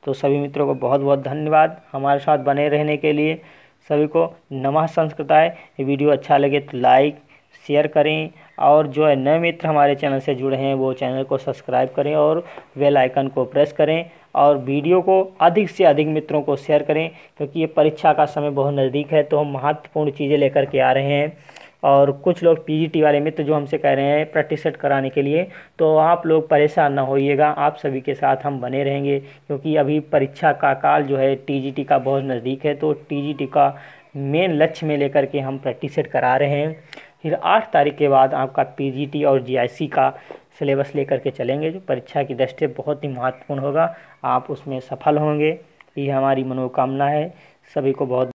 तो सभी मित्रों को बहुत बहुत धन्यवाद हमारे साथ बने रहने के लिए। सभी को नमः संस्कृताय। वीडियो अच्छा लगे तो लाइक शेयर करें, और जो है नए मित्र हमारे चैनल से जुड़े हैं वो चैनल को सब्सक्राइब करें और बेल आइकन को प्रेस करें, और वीडियो को अधिक से अधिक मित्रों को शेयर करें, क्योंकि ये परीक्षा का समय बहुत नज़दीक है। तो हम महत्वपूर्ण चीज़ें लेकर के आ रहे हैं। और कुछ लोग पीजीटी वाले मित्र जो हमसे कह रहे हैं प्रैक्टिस सेट कराने के लिए, तो आप लोग परेशान ना होइएगा, आप सभी के साथ हम बने रहेंगे, क्योंकि अभी परीक्षा का काल जो है टीजीटी का बहुत नज़दीक है। तो टीजीटी का मेन लक्ष्य में लेकर के हम प्रैक्टिस सेट करा रहे हैं। फिर 8 तारीख के बाद आपका पीजीटी और जीआईसी का सिलेबस लेकर के चलेंगे, जो परीक्षा की दृष्टि से बहुत ही महत्वपूर्ण होगा। आप उसमें सफल होंगे, ये हमारी मनोकामना है। सभी को बहुत